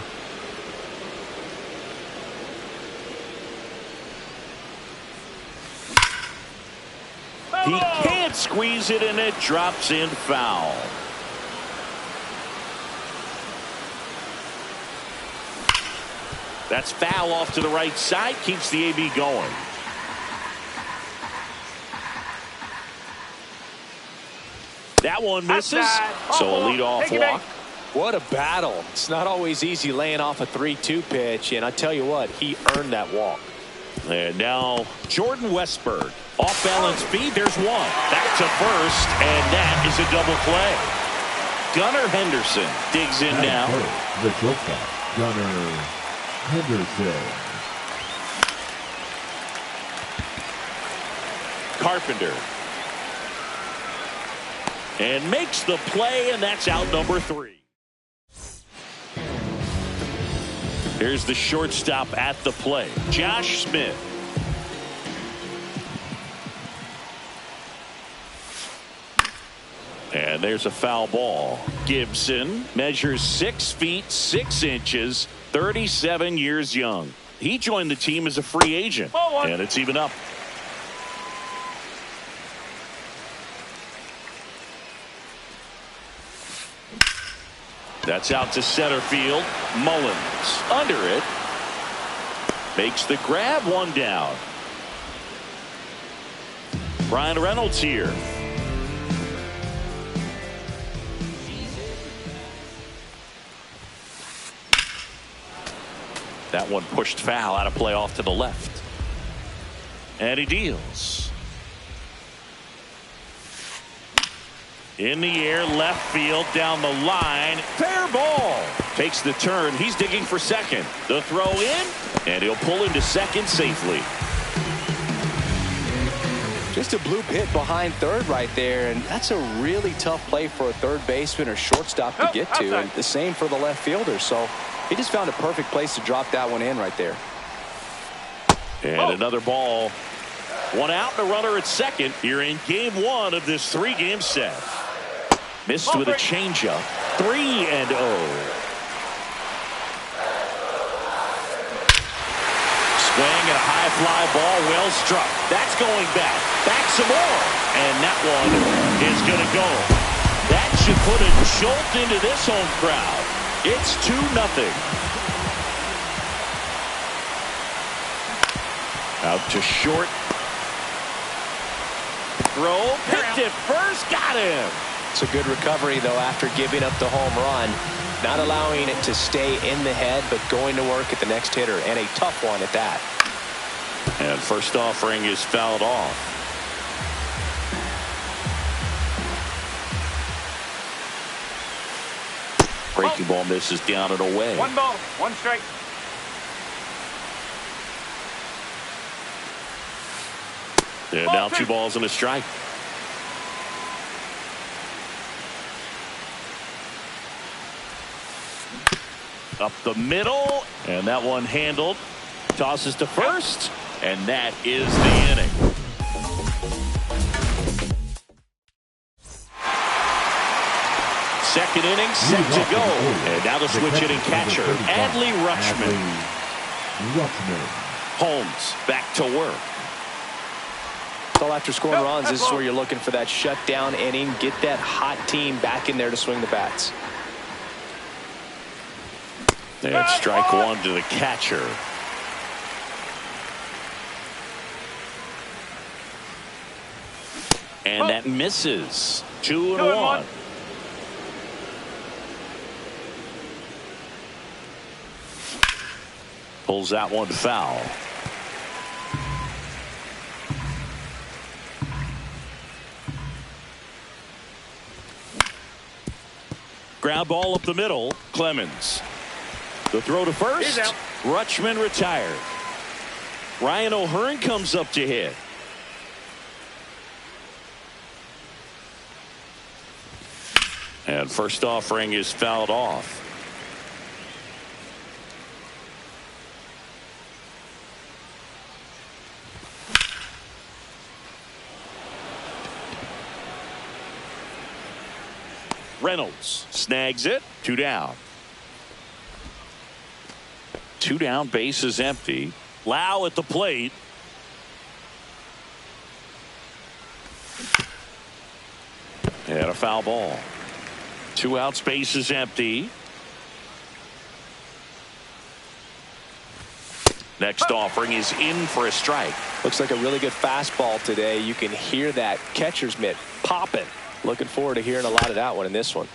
He can't squeeze it, and it drops in foul. That's foul off to the right side. Keeps the AB going. That one misses. So a leadoff walk. What a battle. It's not always easy laying off a 3-2 pitch, and I tell you what, he earned that walk. And now Jordan Westburg. Off balance feed. There's one. Back to first, and that is a double play. Gunnar Henderson digs in now. The shortstop, Gunnar Henderson. Carpenter. And makes the play, and that's out number 3. Here's the shortstop at the plate, Josh Smith. And there's a foul ball. Gibson measures 6 feet 6 inches, 37 years young. He joined the team as a free agent, and it's even up. That's out to center field. Mullins under it. Makes the grab, 1 down. Brian Reynolds here. That one pushed foul, out of play off to the left. And he deals. In the air, left field, down the line. Fair ball. Takes the turn. He's digging for second. The throw in, and he'll pull into second safely. Just a bloop hit behind third right there, and that's a really tough play for a third baseman or shortstop to get to, and the same for the left fielder. So he just found a perfect place to drop that one in right there. And another ball. 1 out and a runner at second here in game 1 of this 3-game set. Missed with a changeup. 3-0. Swing and a high fly ball, well struck. That's going back. Back some more. And that one is going to go. That should put a jolt into this home crowd. It's 2-0. Out to short. Throw, picked it first, got him. It's a good recovery, though, after giving up the home run. Not allowing it to stay in the head, but going to work at the next hitter, and a tough one at that. And first offering is fouled off. Breaking ball misses down and away. 1 ball, 1 strike. And now 2 balls and a strike. Up the middle, and that one handled. Tosses to first, and that is the inning. Second inning set to go. And now the switch hitting catcher, Adley Rutschman. Holmes back to work. So after scoring runs, this is where you're looking for that shutdown inning. Get that hot team back in there to swing the bats. And strike 1 to the catcher. And that misses. 2-1. Pulls that one foul. Ground ball up the middle. Clemens. The throw to first. Rutschman retired. Ryan O'Hearn comes up to hit. And first offering is fouled off. Reynolds snags it. 2 down. 2 down, base is empty. Lau at the plate. And a foul ball. 2 outs, base is empty. Next offering is in for a strike. Looks like a really good fastball today. You can hear that catcher's mitt popping. Looking forward to hearing a lot of that one in this one.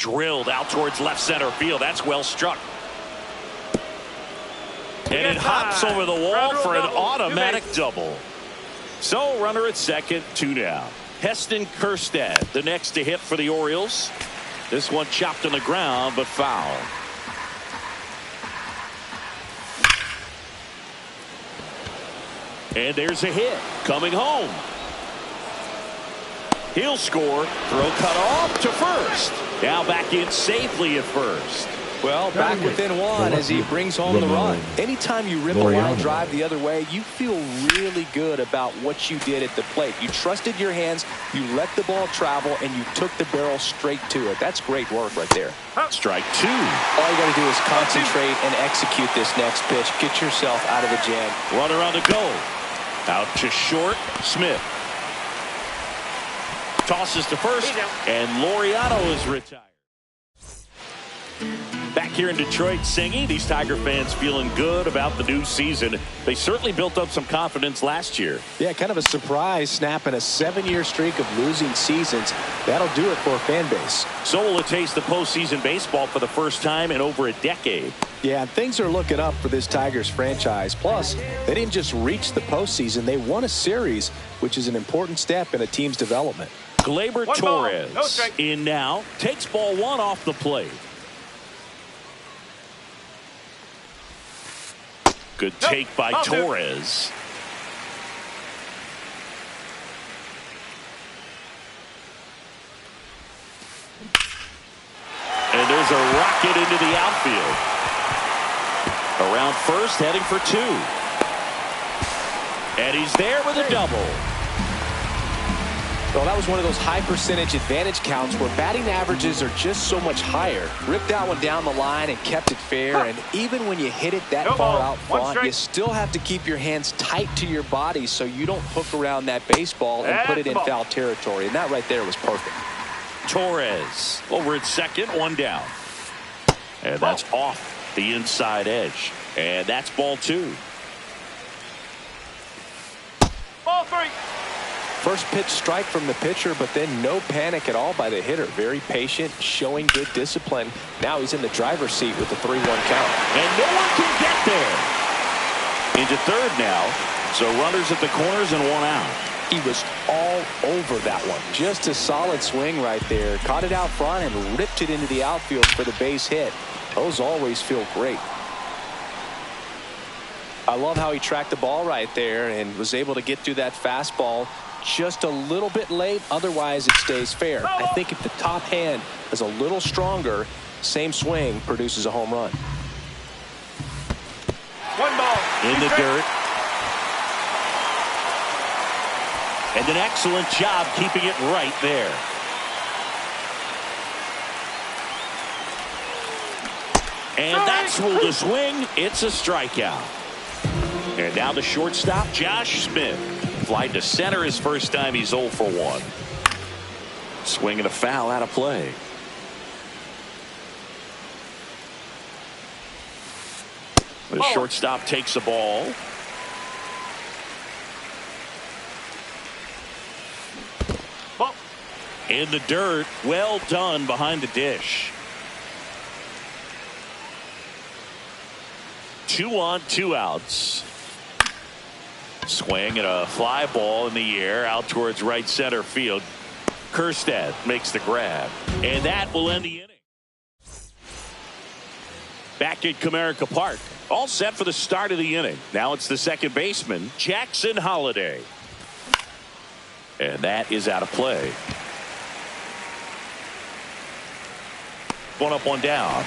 drilled out towards left center field. That's well struck. And it hops over the wall for an automatic double. So runner at second, 2 down. Heston Kjerstad, the next to hit for the Orioles. This one chopped on the ground, but foul. And there's a hit coming home. He'll score. Throw cut off to first. Now back in safely at first. Well, back within one as he brings home the run. Anytime you rip a line drive the other way, you feel really good about what you did at the plate. You trusted your hands, you let the ball travel, and you took the barrel straight to it. That's great work right there. Strike 2. All you got to do is concentrate and execute this next pitch. Get yourself out of the jam. Runner on the go. Out to short. Smith tosses to first, and Laureano is retired. Back here in Detroit singing. These Tiger fans feeling good about the new season. They certainly built up some confidence last year. Yeah, kind of a surprise snapping a 7-year streak of losing seasons. That'll do it for a fan base. So will it taste the postseason baseball for the first time in over a decade. Yeah, things are looking up for this Tigers franchise. Plus, they didn't just reach the postseason. They won a series, which is an important step in a team's development. Gleyber Torres in now. Takes ball 1 off the plate. Good take by Torres. And there's a rocket into the outfield. Around first, heading for 2. And he's there with a double. Well, that was one of those high percentage advantage counts where batting averages are just so much higher. Ripped that one down the line and kept it fair. And even when you hit it that far out front, you still have to keep your hands tight to your body so you don't hook around that baseball and put it in foul territory. And that right there was perfect. Torres over at second, 1 down. And that's off the inside edge. And that's ball 2. Ball 3. First pitch strike from the pitcher, but then no panic at all by the hitter. Very patient, showing good discipline. Now he's in the driver's seat with the 3-1 count. And no one can get there. Into third now. So runners at the corners and 1 out. He was all over that one. Just a solid swing right there. Caught it out front and ripped it into the outfield for the base hit. Those always feel great. I love how he tracked the ball right there and was able to get through that fastball just a little bit late. Otherwise, it stays fair. I think if the top hand is a little stronger, same swing produces a home run. 1 ball. In the dirt. And an excellent job keeping it right there. And that's ruled a swing. It's a strikeout. And now the shortstop, Josh Smith. Fly to center his first time. He's 0 for 1. Swing and a foul out of play. The shortstop takes the ball. In the dirt. Well done behind the dish. 2 on, 2 outs. Swing and a fly ball in the air out towards right center field. Kjerstad makes the grab. And that will end the inning. Back at Comerica Park. All set for the start of the inning. Now it's the second baseman, Jackson Holliday. And that is out of play. 1 up, 1 down.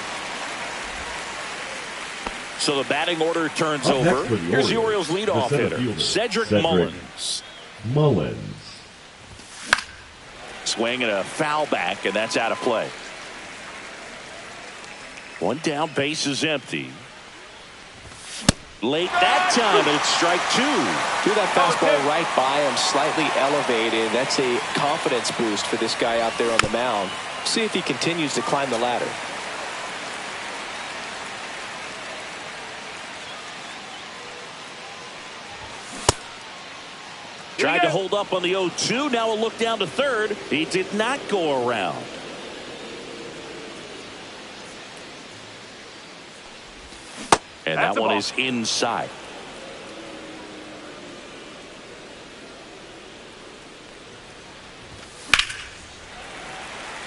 So the batting order turns over. Here's the Orioles leadoff hitter, Cedric Mullins. Swing and a foul back, and that's out of play. 1 down, base is empty. Late that time, and it's strike 2. Threw that fastball right by him, slightly elevated. That's a confidence boost for this guy out there on the mound. See if he continues to climb the ladder. Tried to hold up on the 0-2. Now a look down to third. He did not go around. And That's that a one ball. is inside.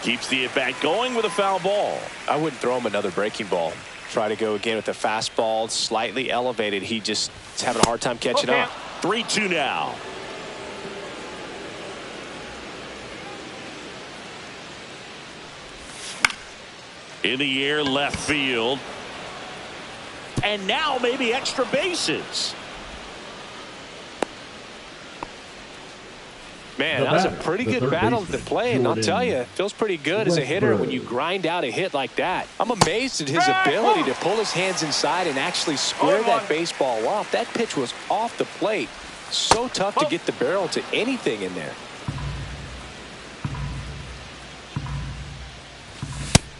Keeps the at-bat going with a foul ball. I wouldn't throw him another breaking ball. Try to go again with the fastball, slightly elevated. He just is having a hard time catching Okay. up. 3-2 now. In the air, left field. And now maybe extra bases. Man, The that was a batter, pretty the good third battle to baseman, play, and I'll Jordan tell you, it feels pretty good as a hitter when you Westburg. grind out a hit like that. I'm amazed at his ability to pull his hands inside and actually square that baseball off. That pitch was off the plate. So tough to get the barrel to anything in there.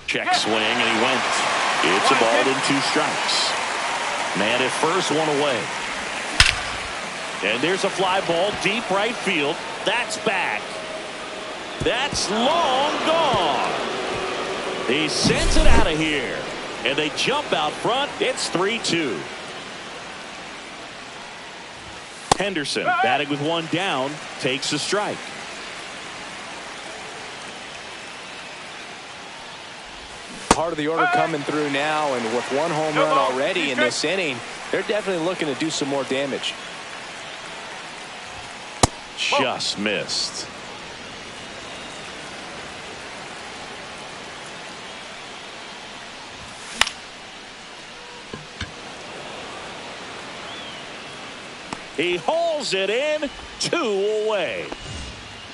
Check swing, and he went. It's a ball and 2 strikes. Man at first, 1 away. And there's a fly ball deep right field. That's back. That's long gone. He sends it out of here. And they jump out front. It's 3-2. Henderson batting with 1 down takes a strike. Part of the order coming through now, and with 1 home run already in this inning, they're definitely looking to do some more damage. Just missed. He hauls it in, 2 away.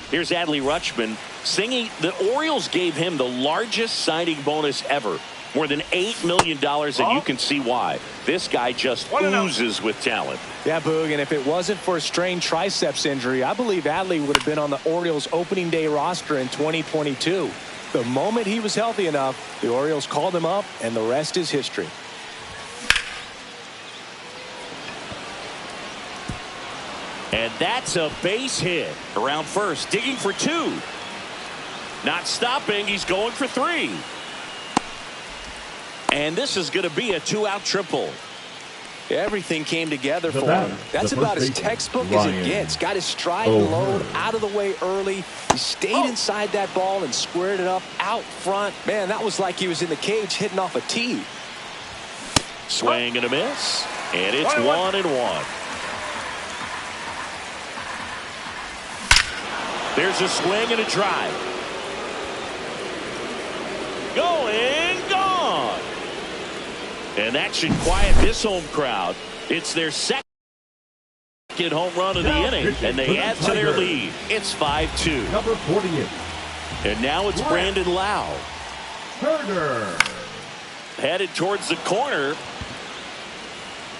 Here's Adley Rutschman singing. The Orioles gave him the largest signing bonus ever, more than $8 million, and you can see why. This guy just oozes with talent. Yeah, Boog, and if it wasn't for a strained triceps injury, I believe Adley would have been on the Orioles opening day roster in 2022. The moment he was healthy enough, the Orioles called him up, and the rest is history. And that's a base hit. Around first, digging for 2. Not stopping, he's going for 3. And this is going to be a 2-out triple. Everything came together The for batter, him. That's the about first as baseman, textbook as it Ryan gets. Got his stride and load O'Hearn. out of the way early. He stayed inside that ball and squared it up out front. Man, that was like he was in the cage hitting off a tee. Swing and a miss. And it's 1-1. There's a swing and a drive. Going, gone. And that should quiet this home crowd. It's their second home run of the inning, and they add to their lead. It's 5-2. Number 48. And now it's Brandon Lau. Turner. Headed towards the corner.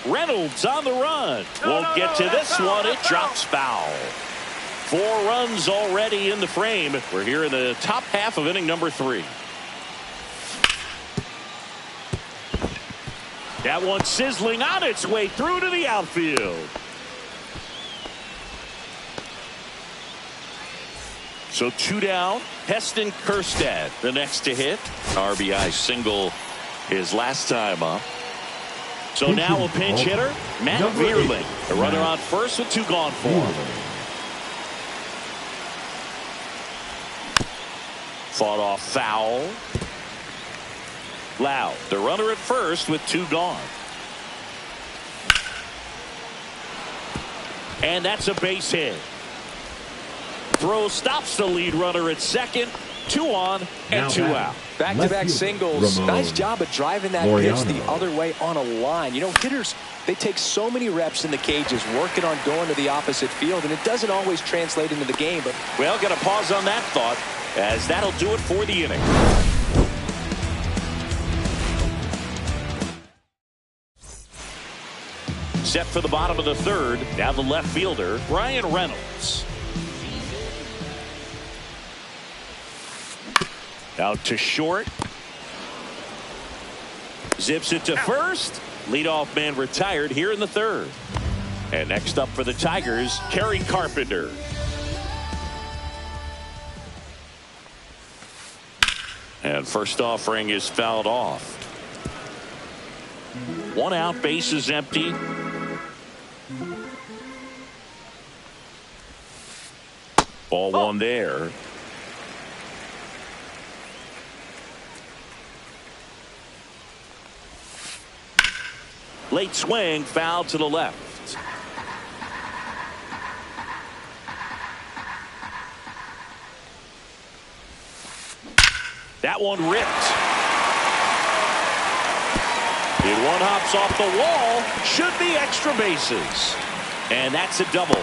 Reynolds on the run. Won't get to this one. It drops foul. 4 runs already in the frame. We're here in the top half of inning number 3. That one sizzling on its way through to the outfield. So 2 down. Heston Kjerstad, the next to hit. RBI single his last time up. So now a pinch hitter, Matt Number 8, Vierling. The runner on first with 2 gone for him. Fought off foul. Lau, the runner at first with 2 gone. And that's a base hit. Throw stops the lead runner at second. 2 on and Now 2 batting. out. Back-to-back Left fielder, singles. Ramon Nice job of driving that pitch the Laureano. other way on a line. You know, hitters, they take so many reps in the cages working on going to the opposite field, and it doesn't always translate into the game. But Well, got to pause on that thought, as that'll do it for the inning. Set for the bottom of the 3rd. Now the left fielder, Bryan Reynolds. Out to short. Zips it to first. Leadoff man retired here in the 3rd. And next up for the Tigers, Kerry Carpenter. And first offering is fouled off. One out, base is empty. Ball one there. Late swing, foul to the left. That one ripped. It one hops off the wall. Should be extra bases. And that's a double.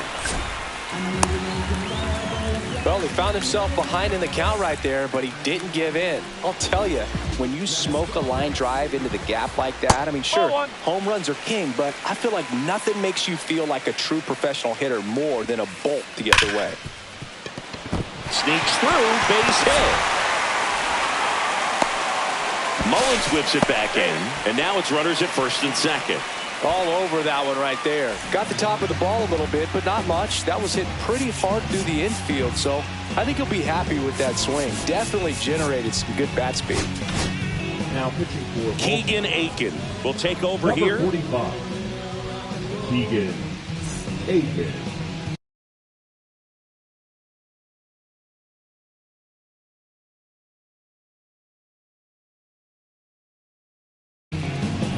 Well, he found himself behind in the count right there, but he didn't give in. I'll tell you, when you smoke a line drive into the gap like that, I mean, sure, home runs are king, but I feel like nothing makes you feel like a true professional hitter more than a bolt the other way. Sneaks through, base hit. Mullins whips it back in, and now it's runners at first and second. All over that one right there. Got the top of the ball a little bit, but not much. That was hit pretty hard through the infield, so I think he'll be happy with that swing. Definitely generated some good bat speed. Now pitching for Keegan Aiken will take over number here. 45. Keegan Aiken.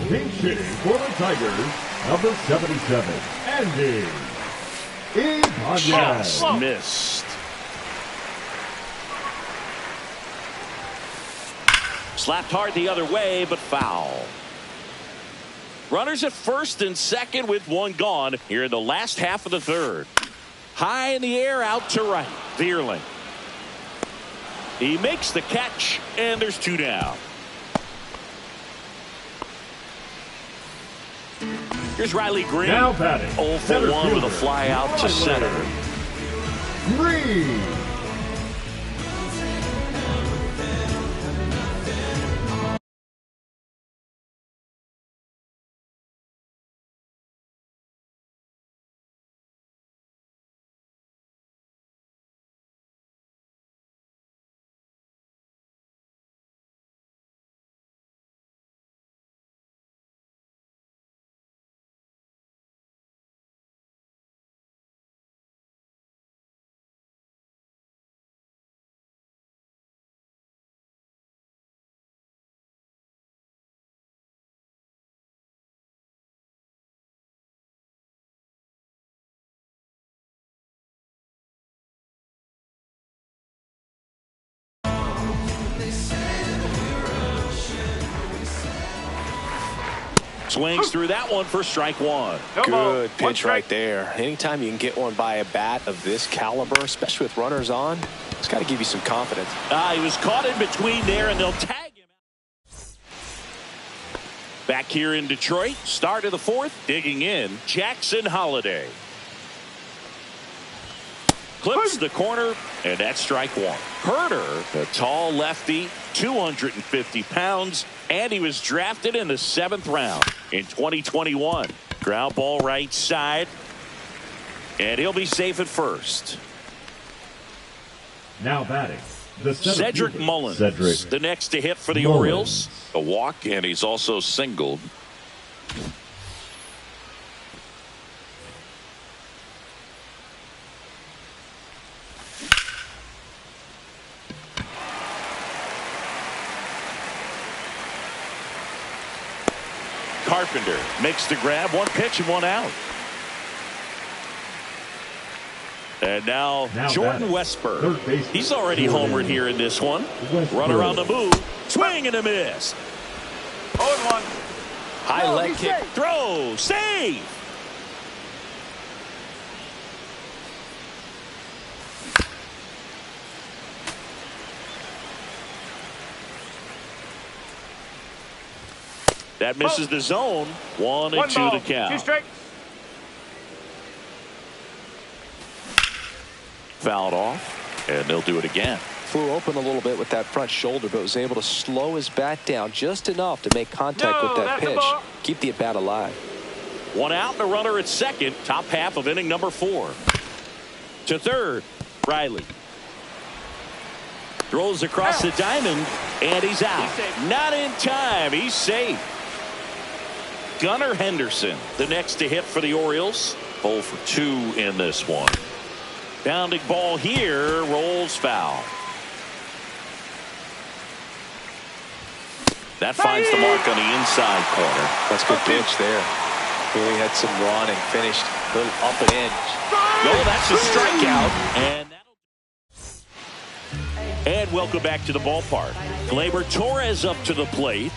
Pinch hitting for the Tigers, number 77, Andy Ibanez. Missed. Slapped hard the other way, but foul. Runners at first and second with one gone here in the last half of the third. High in the air, out to right. Vierling. He makes the catch, and there's two down. Here's Riley Green. Now batting, 0 for center 1 with a fielder, fly out to center. Green. Swings through that one for strike one. Good pitch right there. Anytime you can get one by a bat of this caliber, especially with runners on, it's got to give you some confidence. He was caught in between there, and they'll tag him out. Back here in Detroit, start of the fourth, digging in, Jackson Holliday. Clips the corner, and that's strike one. Herder, the tall lefty, 250 pounds, and he was drafted in the 7th round in 2021. Ground ball right side, and he'll be safe at first. Now batting, the Cedric fielder, Mullins, Cedric the next to hit for the Mullins. Orioles. A walk, and he's also singled. Carpenter makes the grab, one pitch and one out. And now Jordan batting, Westburg. third baseman, He's already Jordan homered here in this one. Westburg. Runner on the move. Swing and a miss. 0-1. High leg kick. Throw. Save. That misses the zone. 1 and 2 to Two count. strikes. Fouled off, and they'll do it again. Flew open a little bit with that front shoulder, but was able to slow his bat down just enough to make contact with that that's a pitch. ball. Keep the at-bat alive. One out and a runner at second. Top half of inning number 4. To third, Riley. Throws across the diamond, and he's out. He's safe. Not in time. He's safe. Gunnar Henderson, the next to hit for the Orioles. 0 for 2 in this one. Bounding ball here, rolls foul. That finds the mark on the inside corner. That's a good pitch there. Really had some run and finished a little up and in. No, that's a strikeout. And welcome back to the ballpark. Gleyber Torres up to the plate.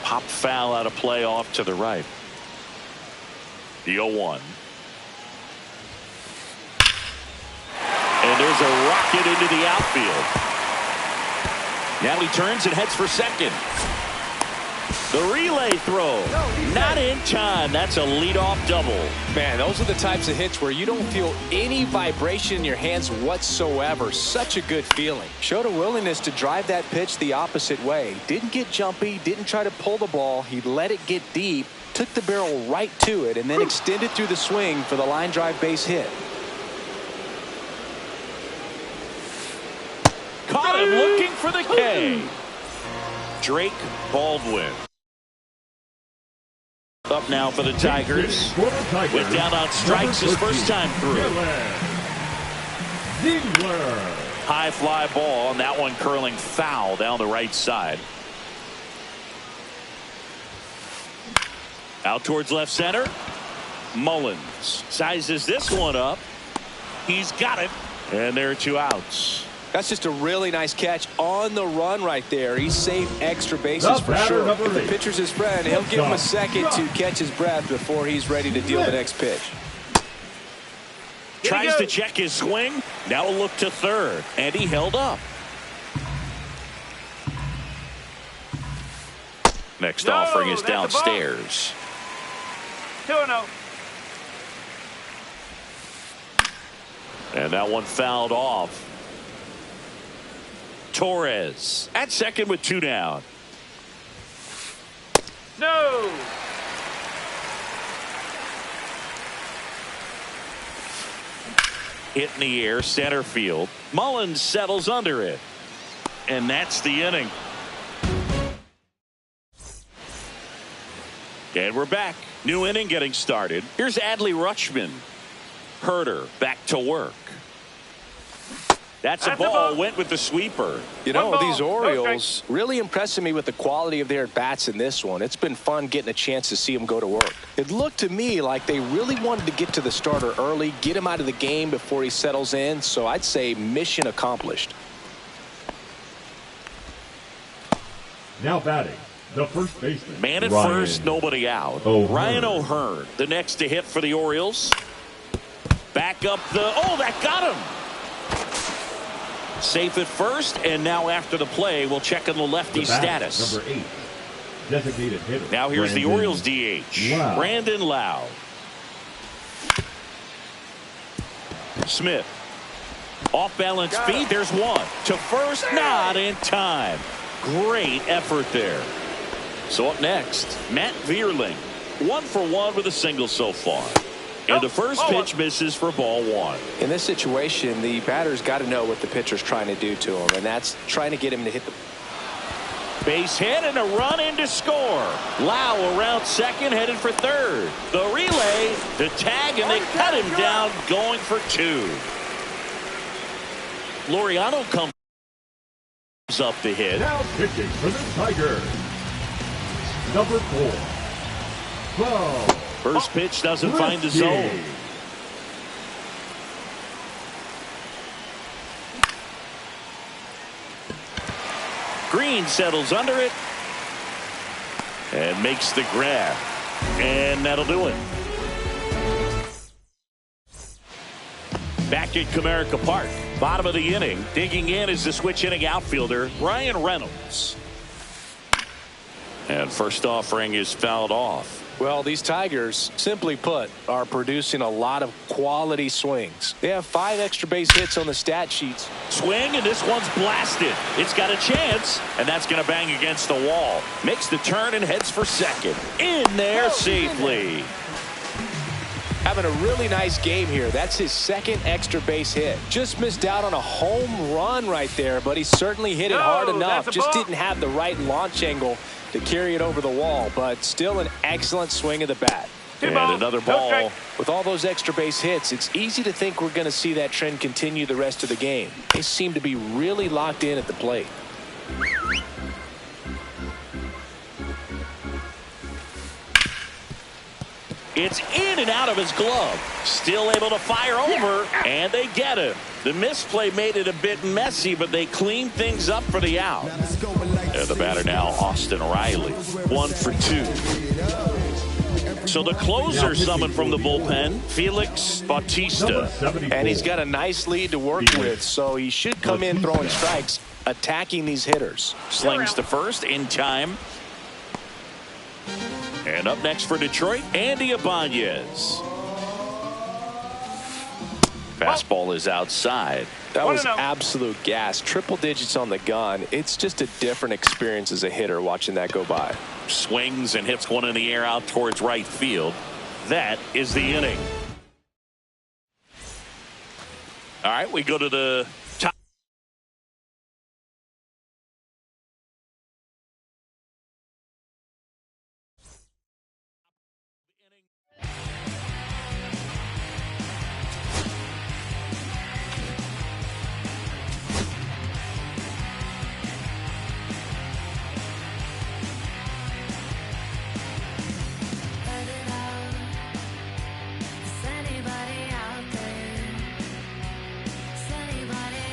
Pop foul out of play off to the right. The 0-1. And there's a rocket into the outfield. Now he turns and heads for second. The relay throw. Not in time. That's a leadoff double. Man, those are the types of hits where you don't feel any vibration in your hands whatsoever. Such a good feeling. Showed a willingness to drive that pitch the opposite way. Didn't get jumpy, didn't try to pull the ball. He let it get deep, took the barrel right to it, and then extended through the swing for the line drive base hit. Caught him looking for the K. Drake Baldwin. Up now for the Tigers. Went down on strikes his first time through. High fly ball, and that one curling foul down the right side. Out towards left center. Mullins sizes this one up. He's got it. And there are 2 outs. That's just a really nice catch on the run right there. He saved extra bases for sure. If the pitcher's his friend, he'll give him a second to catch his breath before he's ready to deal the next pitch. Tries to check his swing. Now a look to third. And he held up. Next offering is downstairs. 2-0. And that one fouled off. Torres at second with 2 down. No. Hit in the air, center field. Mullins settles under it. And that's the inning. And we're back. New inning getting started. Here's Adley Rutschman. Herder back to work. That's a ball. Went with the sweeper. You know, these Orioles really impressing me with the quality of their at-bats in this one. It's been fun getting a chance to see them go to work. It looked to me like they really wanted to get to the starter early, get him out of the game before he settles in. So I'd say mission accomplished. Now batting, the first baseman. Man at first, nobody out. Ryan O'Hearn, the next to hit for the Orioles. Back up the... Oh, that got him. Safe at first, and now after the play, we'll check on the lefty status. Number 8, designated hitter. Now here's the Orioles DH, Brandon Lowe. Smith. Off balance feed, there's one. To first, not in time. Great effort there. So up next, Matt Vierling. 1 for 1 with a single so far. And the first pitch misses for ball 1. In this situation, the batter's got to know what the pitcher's trying to do to him, and that's trying to get him to hit the base hit and a run in to score. Lowe around second, headed for third. The relay, the tag, and they cut him down, going for 2. Laureano comes up the hit. Now pitching for the Tigers, number 4, Bo. First pitch doesn't find the zone. Green settles under it and makes the grab. And that'll do it. Back at Comerica Park, bottom of the inning. Digging in is the switch hitting outfielder, Ryan Reynolds. And first offering is fouled off. Well, these Tigers, simply put, are producing a lot of quality swings. They have 5 extra base hits on the stat sheets. Swing, and this one's blasted. It's got a chance, and that's going to bang against the wall. Makes the turn and heads for second. In there safely. Having a really nice game here. That's his second extra base hit. Just missed out on a home run right there, but he certainly hit it hard enough. Just didn't have the right launch angle to carry it over the wall, but still an excellent swing of the bat. And another ball. With all those extra base hits, it's easy to think we're going to see that trend continue the rest of the game. They seem to be really locked in at the plate. It's in and out of his glove. Still able to fire over, and they get him. The misplay made it a bit messy, but they cleaned things up for the out. And the batter now, Austin Riley. 1 for 2. So the closer summoned from the bullpen, Felix Bautista. And he's got a nice lead to work with, so he should come in throwing strikes, attacking these hitters. Slings to first in time. And up next for Detroit, Andy Ibanez. Fastball is outside. That was absolute gas. Triple digits on the gun. It's just a different experience as a hitter watching that go by. Swings and hits one in the air out towards right field. That is the inning. All right, we go to the top. Anybody out there? Is anybody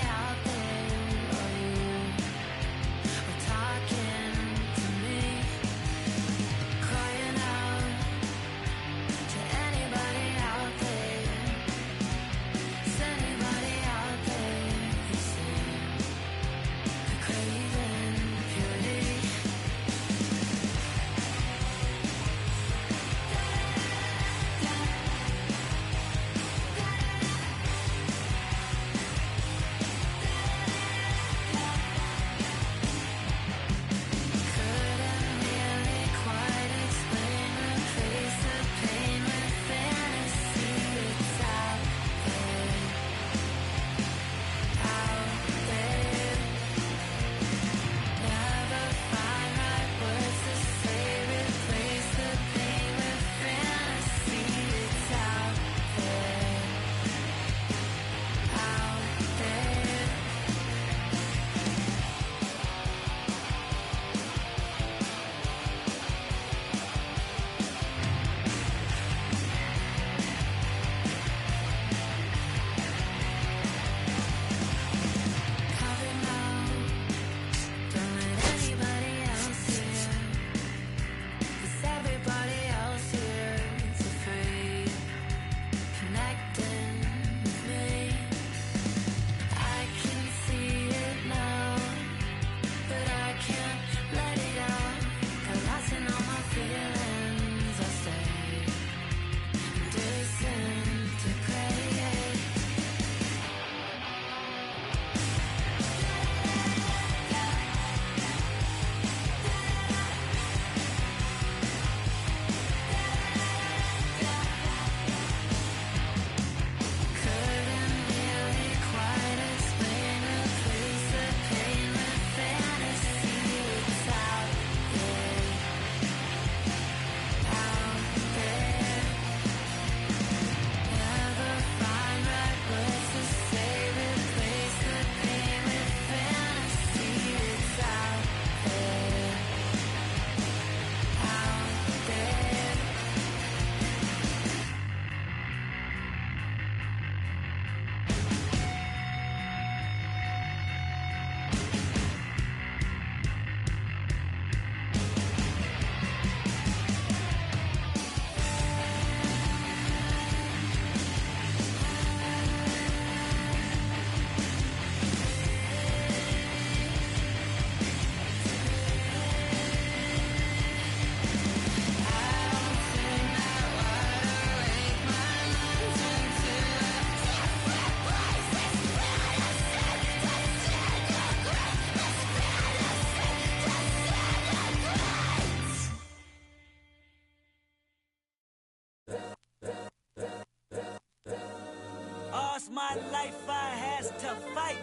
my life I has to fight.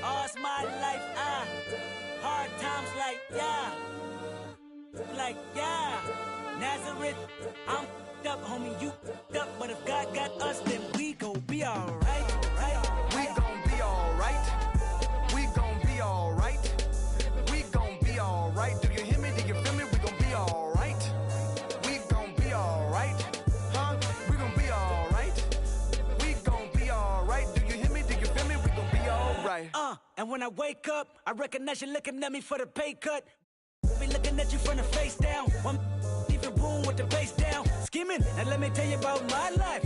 All's my life I hard times like yeah. Nazareth, I'm f***ed up, homie, you f***ed up. But if God got us, then we gon' be alright. We gon' be alright. We gon' be alright. We gon' be alright. Do you hear me? Do you feel me? We gon' be alright. We gon' be alright. Huh? We gon' be alright. We gon' be alright. Do you hear me? Do you feel me? We gon' be alright. And when I wake up, I recognize you looking at me for the pay cut. Be looking at you from the face down. One even boom with the bass down. Skimming, and let me tell you about my life.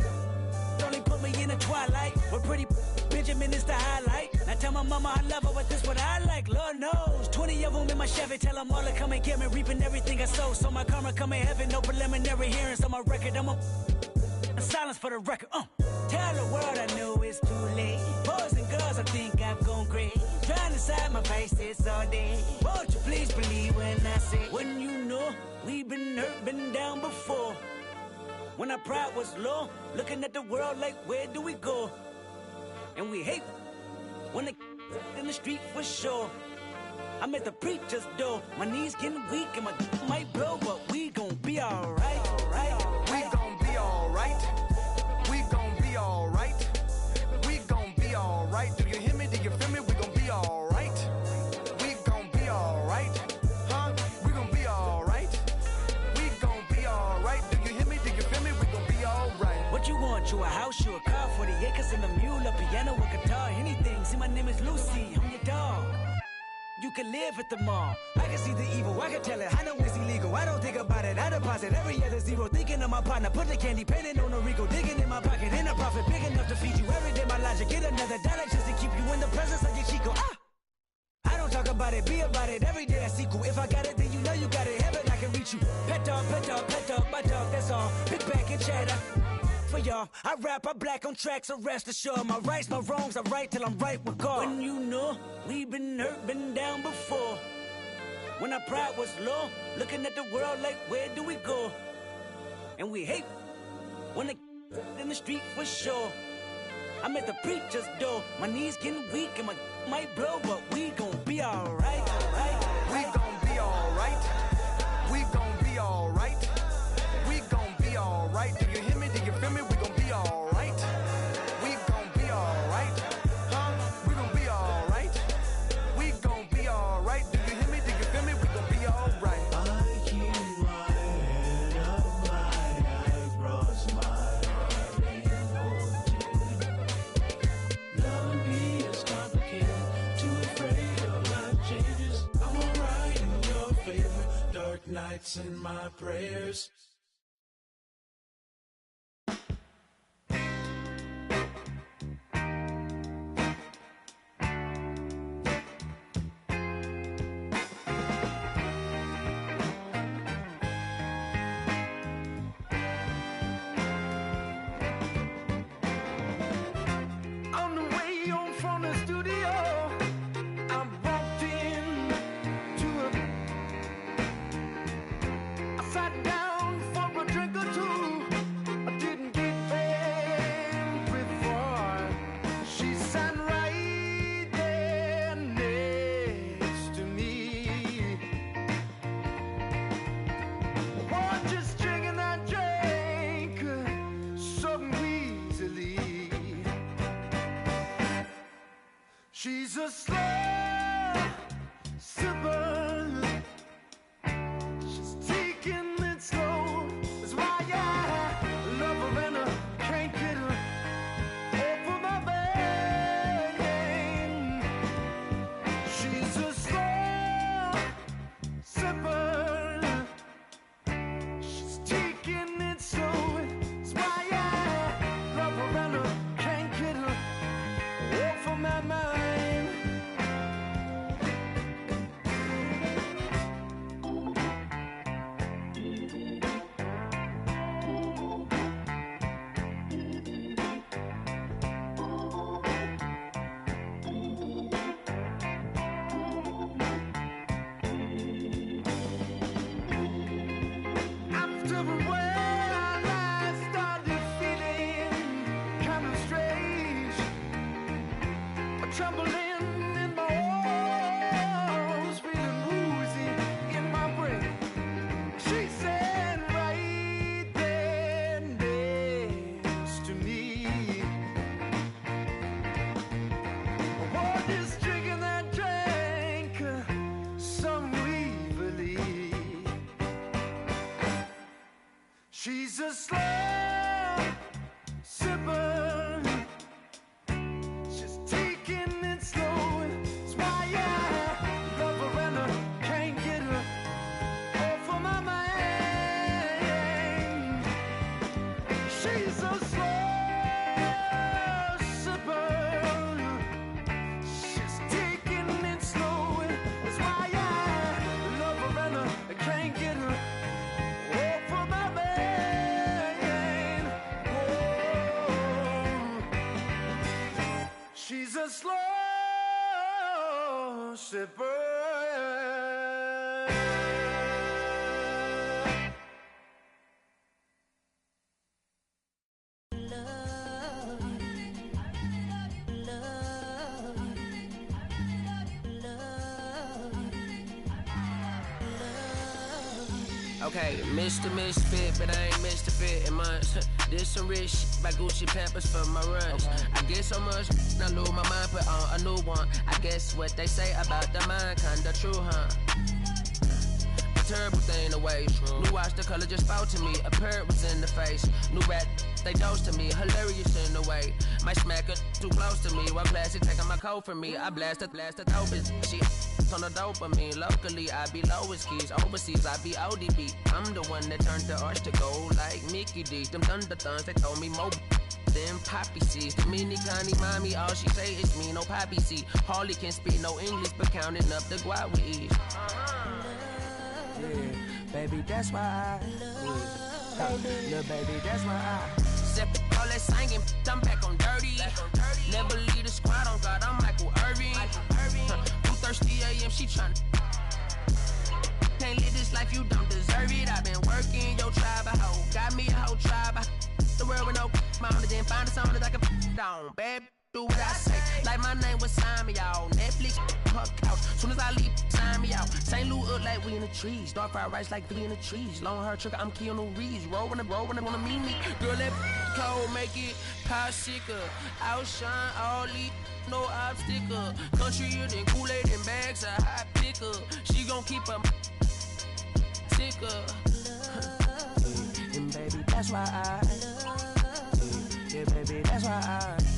Only put me in the twilight. With pretty Benjamin is the highlight. Now tell my mama I love her, but this what I like. Lord knows, 20 of them in my Chevy. Tell them all to come and get me, reaping everything I sow. So my karma come in heaven, no preliminary hearings on my record. I'm a silence for the record. Tell the world I know it's too late. Boys and girls, I think I've gone crazy. Trying to decide my face this all day. Won't you please believe when I say, when you know we've been hurt, been down before. When our pride was low, looking at the world like, where do we go? And we hate when they in the street for sure. I'm at the preacher's door, my knees getting weak and my might blow, but we gon' be alright. We gon' be alright. We gon' be alright. We gon' be alright. Do you hear me? Do you feel me? We gon' be alright. We gon' be alright. Huh? We gon' be alright. We gon' be alright. Do you hear me? Do you feel me? We gon' be alright. What you want? You a house, you a car, 40 acres and a mule, a piano, a guitar, anything. See, my name is Lucy, I'm your dog. You can live at the mall. I can see the evil, I can tell it. I know it's illegal. I don't think about it. I deposit every other zero. Thinking of my partner, put the candy, painting on a Rico, digging in my pocket, in a profit big enough to feed you every day. My logic, get another dollar just to keep you in the presence of your Chico. I don't talk about it, be about it. Every day I sequel. If I got it, then you know you got it. Heaven, I can reach you. Pet dog, my dog, that's all. Big back and chatter. For y'all, I rap, I black on tracks, so rest assured. My rights, my wrongs, I right till I'm right with God. When you know we've been hurt, been down before. When our pride was low, looking at the world like, where do we go? And we hate when they in the street for sure. I'm at the preacher's door, my knees getting weak and my might blow, but we gon' be alright. We gon' be alright. We gon' be alright. We gon' be alright. Do you hear me? Do you feel me? We gon' be alright. We gon' be alright. Huh? We gon' be alright. We gon' be alright. Do you hear me? Do you feel me? We gon' be alright. I keep my head up, my eyebrows, my heart ain't holding. Loving me is complicated, too afraid of life changes. I'm alright in your favor, dark nights in my prayers. On the way home from the studio, I walked in to I sat down se puede. Okay, Mr. Misfit, but I ain't Mr. Fit in months. This some rich shit by Gucci Pampers for my runs. I get so much, I lose my mind, put on a new one. I guess what they say about the mind, kinda true, huh? A terrible thing to waste. New watch, the color just spoke to me. A parrot was in the face. New rat, they dose to me. Hilarious in the way. Might smack it too close to me. While classy taking my coat from me. I blast the dope is she on the dopamine. Locally, I be lowest keys. Overseas, I be ODB. I'm the one that turned the arch to gold like Mickey D. Them thunder thuns, they told me more than poppy seeds. The mini Connie mommy, all she say is me, no poppy seed. Hardly can speak no English, but counting up the guap we eat. Yeah, baby, that's why I little baby, that's why I Sip all that singing, I'm back on dirty. Never leave the squad on God, I'm Michael Irving. 2:30 a.m. she tryna can't live this life, you don't deserve it. I've been working your tribe, a hoe. Got me a whole tribe. The world with no mountain, then find a song that I can down. Babe, do what I say. Like my name was sign me out. Netflix, her couch. Soon as I leave, sign me out. St. Louis up like we in the trees. Dark fried rice like we in the trees. Long hair trigger, I'm Keanu Reeves. Rolling, wanna meet me. Girl, that cold, make it popsicle. Outshine all these. No obstacle. Country than Kool-Aid and bags of hot pickle. She gon' keep a ticker. And baby, that's why I yeah, baby, that's why I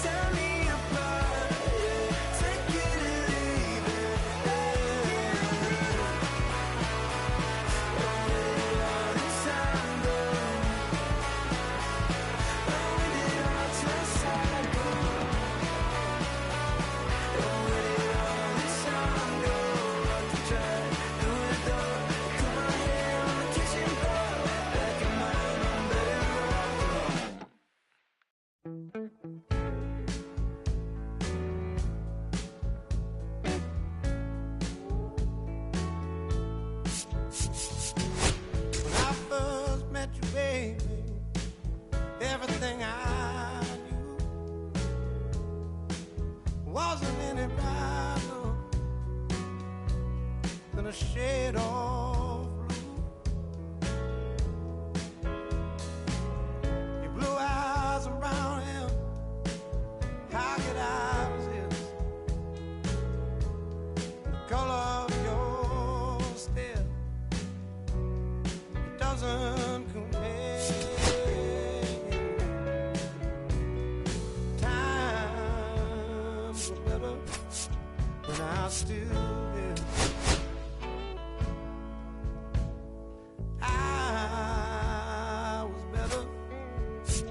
tell me wasn't any brighter than a shade of blue. Your blue eyes and brown hair, how could I resist the color of your stare? It doesn't compare. Times were better when I was still there. I was better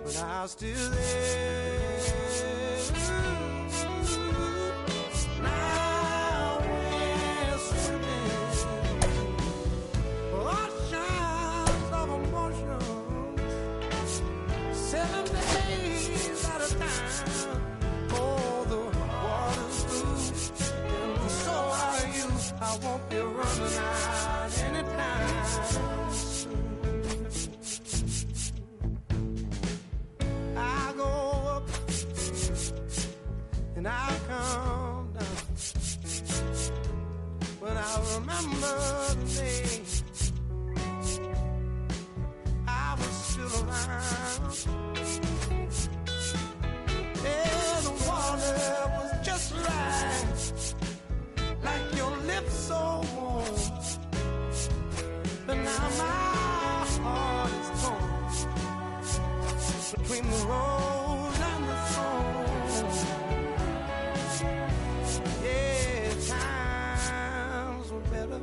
when I was still there. Now we're swimming oceans of emotion, 7 days at a time. Oh, the water's blue, and so are you. I won't be running out anytime soon. I go up and I come down, but I remember the day I was still around. Yeah, the water was just right, like your lips so warm. But now my heart is torn between the rose and the thorn. Yeah, times were better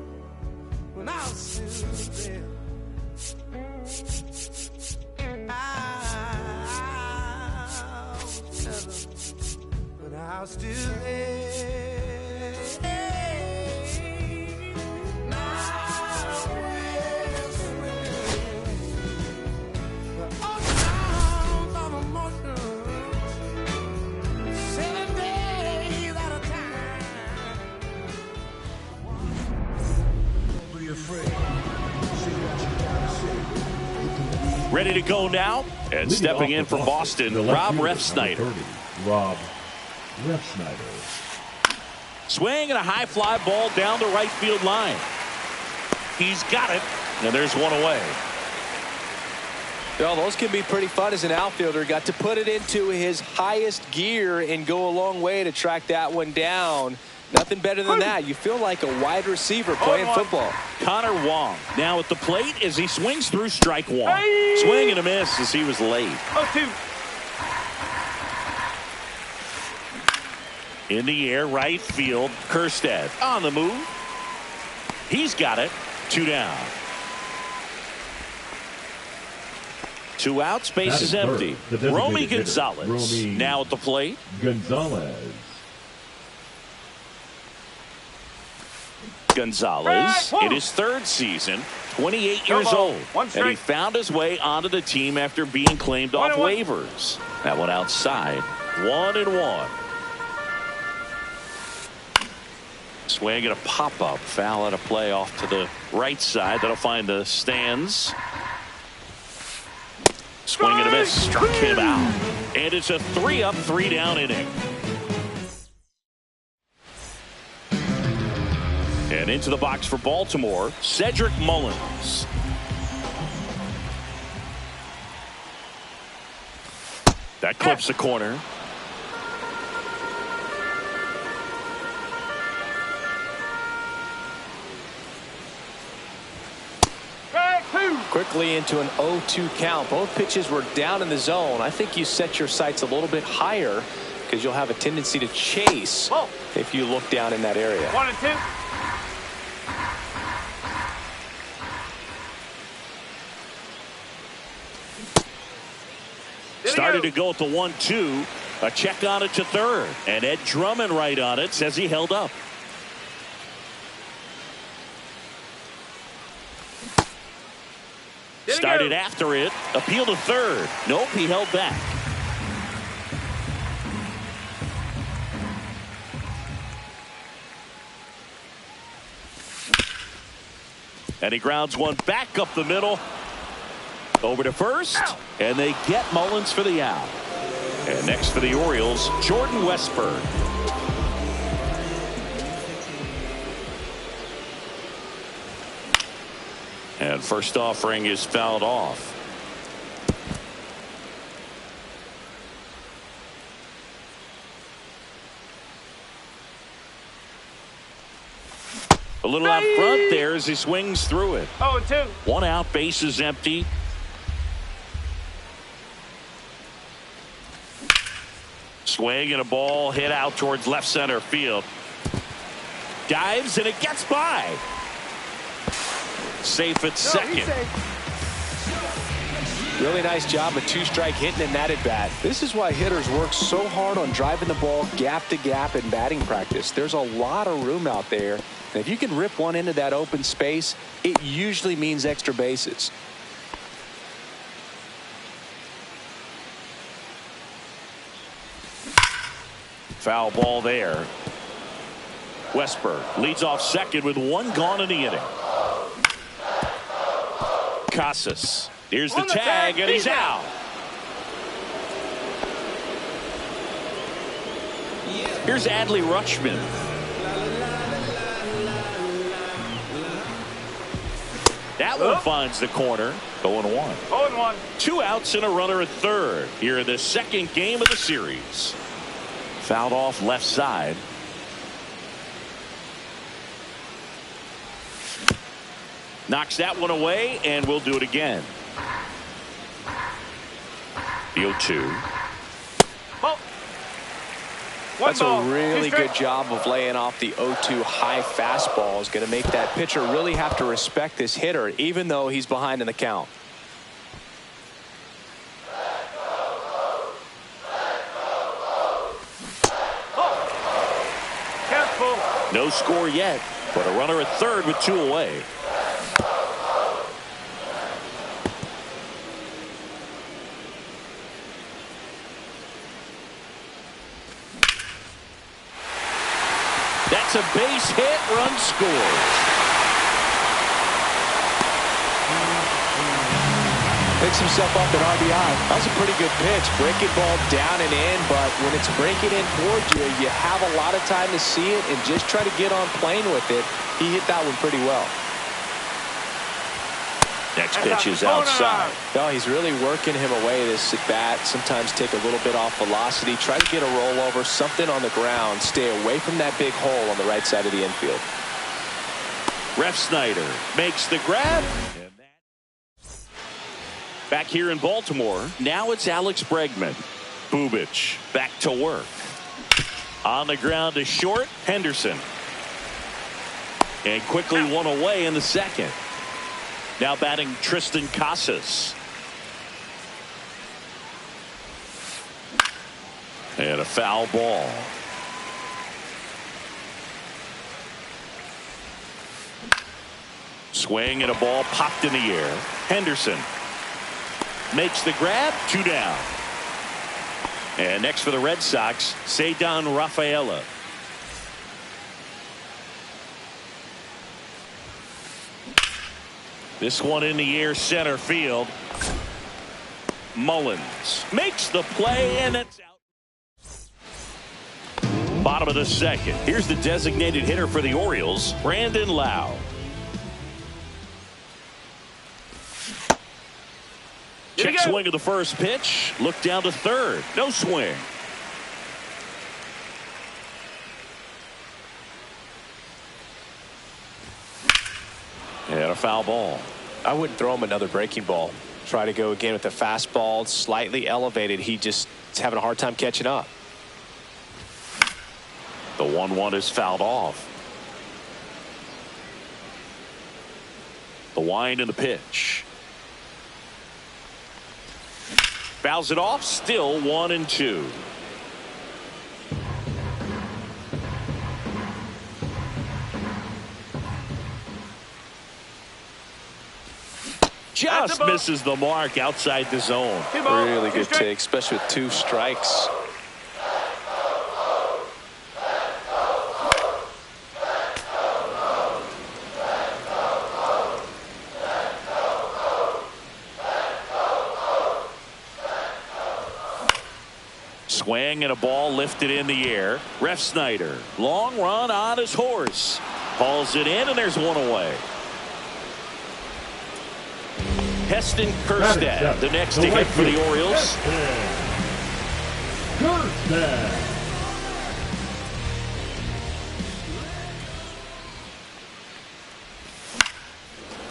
when I was still there. I was better when I was still there. Now we're swimming the oceans of emotion, 7 days at a time. Be afraid. Say what you gotta say. You can be Ready to go now, and stepping in for Boston, Rob Refsnyder. Rob Refsnyder. Swing and a high fly ball down the right field line. He's got it, and there's one away. Well, those can be pretty fun as an outfielder. Got to put it into his highest gear and go a long way to track that one down. Nothing better than that. You feel like a wide receiver playing football. Connor Wong now at the plate as he swings through strike one. Swing and a miss as he was late. 0-2. In the air, right field, Kerstead on the move. He's got it. 2 down. 2 outs, base is empty. Romy Gonzalez now at the plate. Gonzalez. Gonzalez in his 3rd season, 28 years old, and he found his way onto the team after being claimed off waivers. That one outside, 1-1. Swing and a pop-up, foul at a play off to the right side. That'll find the stands. Swing and a miss, struck him out, and it's a 3-up, 3-down inning. And into the box for Baltimore, Cedric Mullins. That clips the corner. Quickly into an 0-2 count. Both pitches were down in the zone. I think you set your sights a little bit higher because you'll have a tendency to chase if you look down in that area. 1-2. Started to go at the 1-2. A check on it to third. And Ed Drummond right on it, says he held up. Started after it. Appeal to third. Nope, he held back. And he grounds one back up the middle. Over to first. And they get Mullins for the out. And next for the Orioles, Jordan Westburg. And first offering is fouled off. A little out front there as he swings through it. 0-2. 1 out, base is empty. Swing and a ball hit out towards left center field. Dives and it gets by. Safe at second. Really nice job of 2-strike hitting in that at bat. This is why hitters work so hard on driving the ball gap to gap in batting practice. There's a lot of room out there. And if you can rip one into that open space, it usually means extra bases. Foul ball there. Westburg leads off second with 1 gone in the inning. Casas. Here's the tag, and he's out. Here's Adley Rutschman. That one finds the corner. 0-1. 0-1. 2 outs and a runner at third here in the second game of the series. Fouled off left side. Knocks that one away, and we'll do it again. The 0-2. That's a really good job of laying off the 0-2 high fastball. Is going to make that pitcher really have to respect this hitter, even though he's behind in the count. No score yet, but a runner at third with 2 away. That's a base hit, run scored. Picks himself up at RBI. That was a pretty good pitch. Breaking ball down and in, but when it's breaking in towards you, you have a lot of time to see it and just try to get on plane with it. He hit that one pretty well. Next pitch is outside. No, he's really working him away this at bat. Sometimes take a little bit off velocity. Try to get a rollover, something on the ground. Stay away from that big hole on the right side of the infield. Refsnyder makes the grab. Back here in Baltimore, now it's Alex Bregman. Bubic back to work. On the ground to short, Henderson. And quickly one away in the second. Now batting Tristan Casas. And a foul ball. Swing and a ball popped in the air. Henderson makes the grab, 2 down. And next for the Red Sox, Ceddanne Rafaela. This one in the air, center field. Mullins makes the play, and it's out. Bottom of the second. Here's the designated hitter for the Orioles, Brandon Lowe. Check swing of the first pitch. Look down to third. No swing. And a foul ball. I wouldn't throw him another breaking ball. Try to go again with the fastball, slightly elevated. He just is having a hard time catching up. The 1-1 is fouled off. The wind and the pitch. Fouls it off, still 1-2. Just misses the mark outside the zone. Really good take, especially with 2 strikes. Swing and a ball lifted in the air. Refsnyder, long run on his horse. Hauls it in, and there's 1 away. Heston Kjerstad, the next to hit for the Orioles. Kjerstad.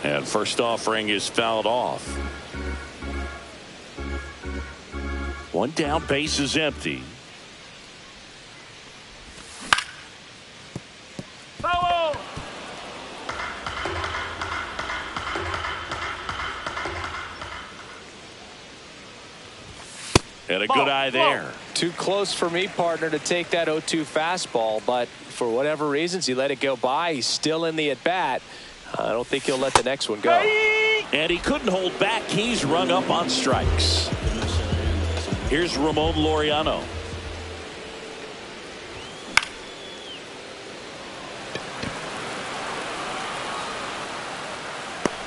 And first offering is fouled off. One down, base is empty. Foul! And a good eye there. Too close for me, partner, to take that 0-2 fastball, but for whatever reasons, he let it go by. He's still in the at-bat. I don't think he'll let the next one go. And he couldn't hold back. He's rung up on strikes. Here's Ramon Laureano.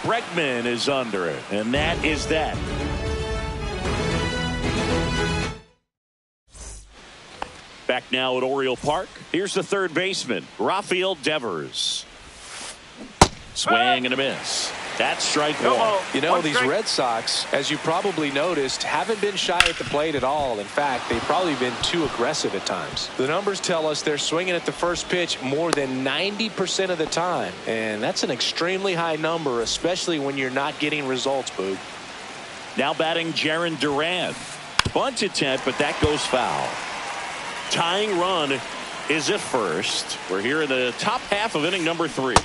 Bregman is under it, and that is that. Back now at Oriole Park. Here's the third baseman, Rafael Devers. Swing and a miss. That's strike one. You know, these Red Sox, as you probably noticed, haven't been shy at the plate at all. In fact, they've probably been too aggressive at times. The numbers tell us they're swinging at the first pitch more than 90% of the time. And that's an extremely high number, especially when you're not getting results, Boog. Now batting Jarren Duran. Bunt attempt, but that goes foul. Tying run is at first. We're here in the top half of inning number 3.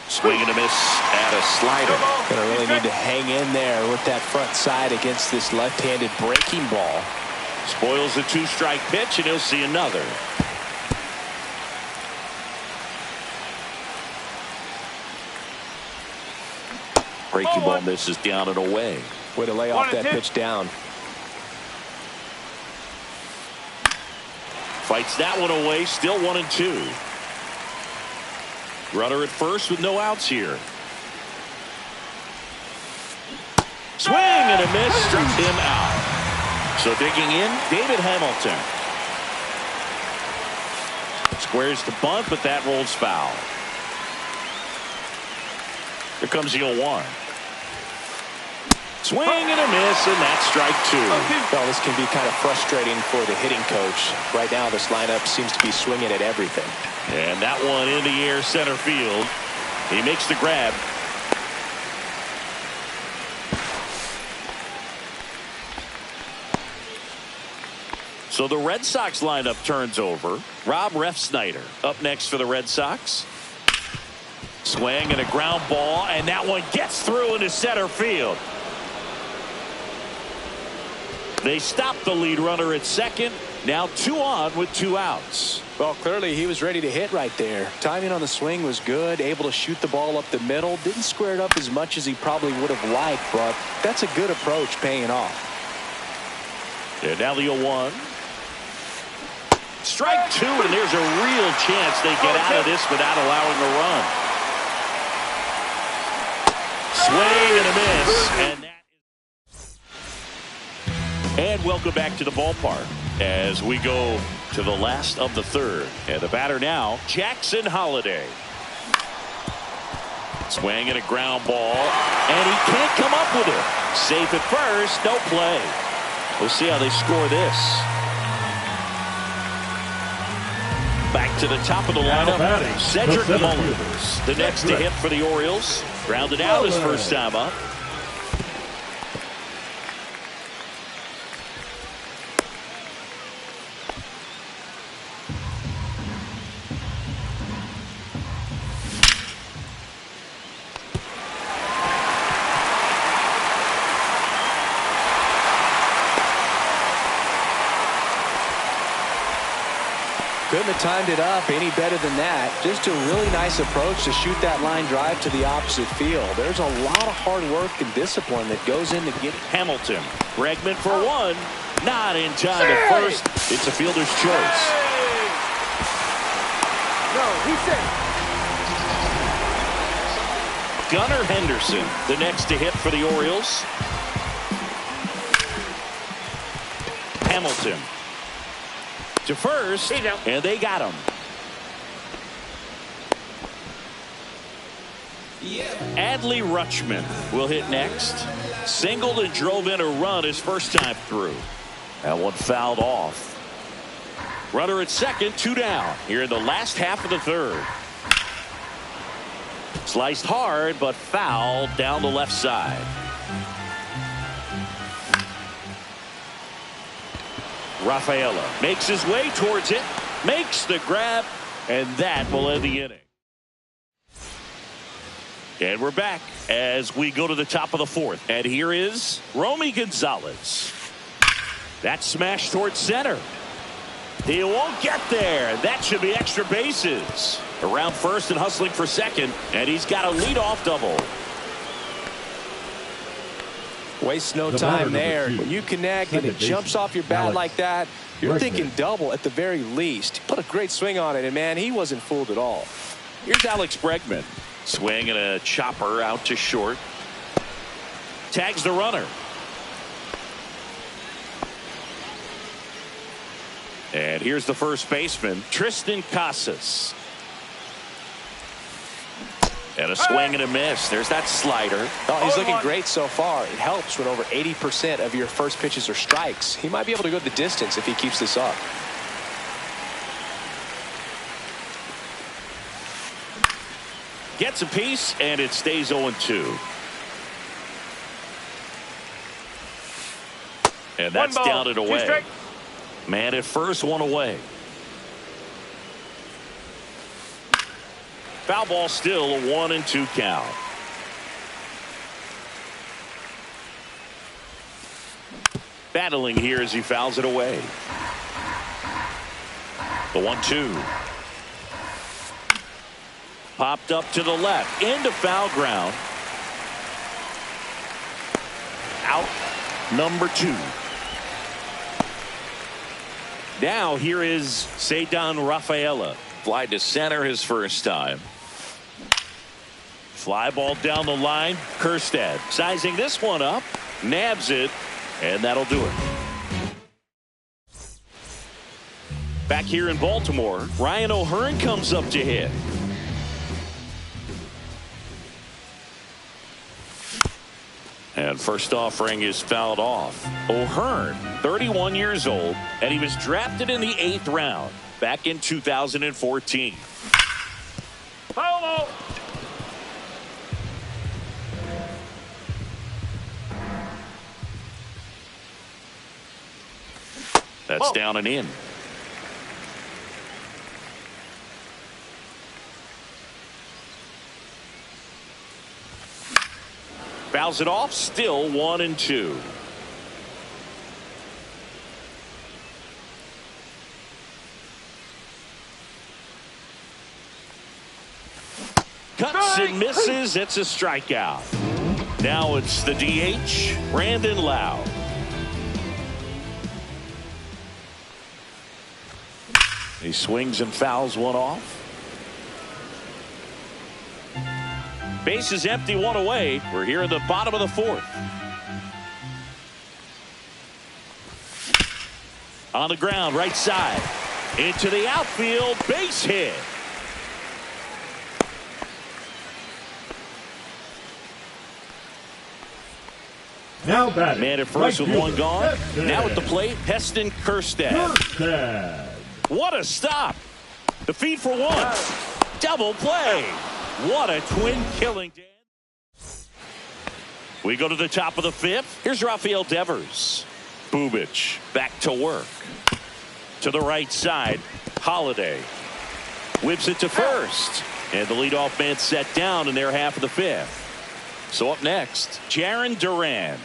Swing and a miss at a slider. Gonna really need to hang in there with that front side against this left-handed breaking ball. Spoils the 2-strike pitch, and he'll see another. Breaking ball misses down and away. Way to lay off that pitch down. Fights that one away, still 1-2. Runner at first with no outs here. Swing and a miss, struck him out. So digging in, David Hamilton. Squares the bunt, but that rolls foul. Here comes the 0-1. Swing and a miss, and that's strike 2. Well, this can be kind of frustrating for the hitting coach. Right now, this lineup seems to be swinging at everything. And that one in the air center field. He makes the grab. So the Red Sox lineup turns over. Rob Refsnyder up next for the Red Sox. Swing and a ground ball, and that one gets through into center field. They stop the lead runner at second. Now 2 on with 2 outs. Well, clearly he was ready to hit right there. Timing on the swing was good, able to shoot the ball up the middle. Didn't square it up as much as he probably would have liked, but that's a good approach paying off. And now the 0-1. Strike 2, and there's a real chance they get out of this without allowing a run. Swing and a miss. And welcome back to the ballpark as we go to the last of the third. And the batter now, Jackson Holliday. Swing and a ground ball, and he can't come up with it. Safe at first, no play. We'll see how they score this. Back to the top of the lineup, Cedric Mullins, the next to hit for the Orioles. Grounded out his first time up. Couldn't have timed it up any better than that. Just a really nice approach to shoot that line drive to the opposite field. There's a lot of hard work and discipline that goes into getting. Hamilton. Bregman for 1. Not in time at first. It's a fielder's choice. No, he's safe. Gunnar Henderson, the next to hit for the Orioles. Hamilton to first, and they got him. Adley Rutschman will hit next. Singled and drove in a run his first time through. That one fouled off. Runner at second, 2 down here in the last half of the third. Sliced hard, but fouled down the left side. Rafaela makes his way towards it, makes the grab, and that will end the inning. And we're back as we go to the top of the fourth. And here is Romy Gonzalez. That smash towards center. He won't get there. That should be extra bases. Around first and hustling for second. And he's got a leadoff double. Waste no time there. When you connect and it jumps off your bat like that, you're thinking double at the very least. Put a great swing on it, and man, he wasn't fooled at all. Here's Alex Bregman. Swing and a chopper out to short. Tags the runner. And here's the first baseman, Tristan Casas. And a swing and a miss. There's that slider. Oh, he's looking great so far. It helps when over 80% of your first pitches are strikes. He might be able to go the distance if he keeps this up. Gets a piece, and it stays 0-2. And that's down and away. Man at first, 1 away. Foul ball still, a 1-2 count. Battling here as he fouls it away. The 1-2. Popped up to the left, into foul ground. Out number 2. Now here is Ceddanne Rafaela. Fly to center his first time. Fly ball down the line. Kjerstad sizing this one up. Nabs it. And that'll do it. Back here in Baltimore, Ryan O'Hearn comes up to hit. And first offering is fouled off. O'Hearn, 31 years old, and he was drafted in the 8th round back in 2014. Foul ball. That's down and in. Fouls it off, still 1-2. Cuts and misses. It's a strikeout. Now it's the DH, Brandon Lowe. He swings and fouls one off. Base is empty, 1 away. We're here in the bottom of the 4th. On the ground, right side. Into the outfield, base hit. Now batting. Man at first with one gone. Now at the plate, Heston Kjerstad. What a stop. The feed for 1. Double play. What a twin killing, Dan. We go to the top of the 5th. Here's Rafael Devers. Bubic back to work. To the right side, Holiday. Whips it to first. And the leadoff man set down in their half of the 5th. So up next, Jarren Duran.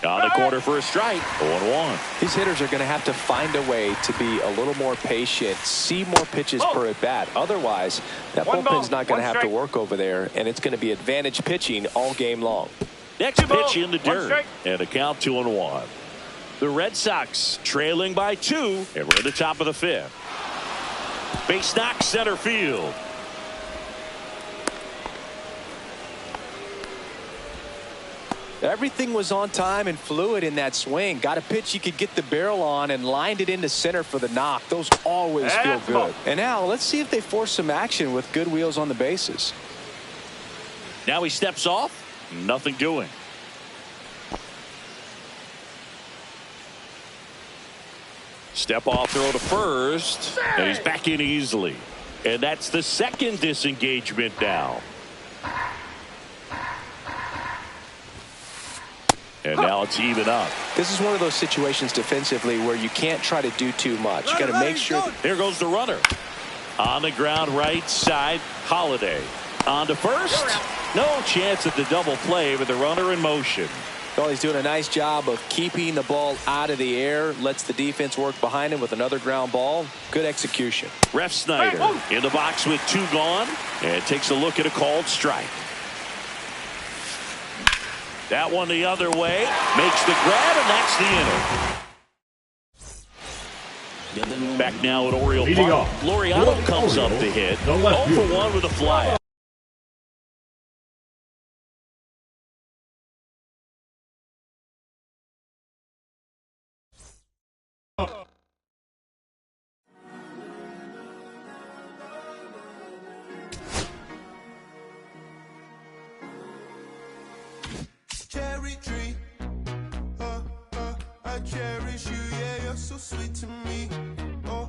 On the corner for a strike. 0-1. These hitters are going to have to find a way to be a little more patient, see more pitches per at bat. Otherwise, that bullpen's not going to have to work over there, and it's going to be advantage pitching all game long. Next pitch in the dirt, and a count 2-1. The Red Sox trailing by 2, and we're at the top of the 5th. Base knock, center field. Everything was on time and fluid in that swing. Got a pitch you could get the barrel on and lined it into center for the knock. Those always feel good. And now let's see if they force some action with good wheels on the bases. Now he steps off. Nothing doing. Step off throw to first, and he's back in easily. And that's the second disengagement now. And now it's even up. This is one of those situations defensively where you can't try to do too much. You got to make sure. Here goes the runner. On the ground right side, Holiday. On to first. No chance at the double play with the runner in motion. Well, he's doing a nice job of keeping the ball out of the air. Lets the defense work behind him with another ground ball. Good execution. Ref Snyder in the box with 2 gone. And takes a look at a called strike. That one the other way. Makes the grab, and that's the inning. Back now at Oriole Park. Laureano comes up to hit. 0 for 1 with a fly. Cherry tree, I cherish you, yeah, you're so sweet to me. Oh,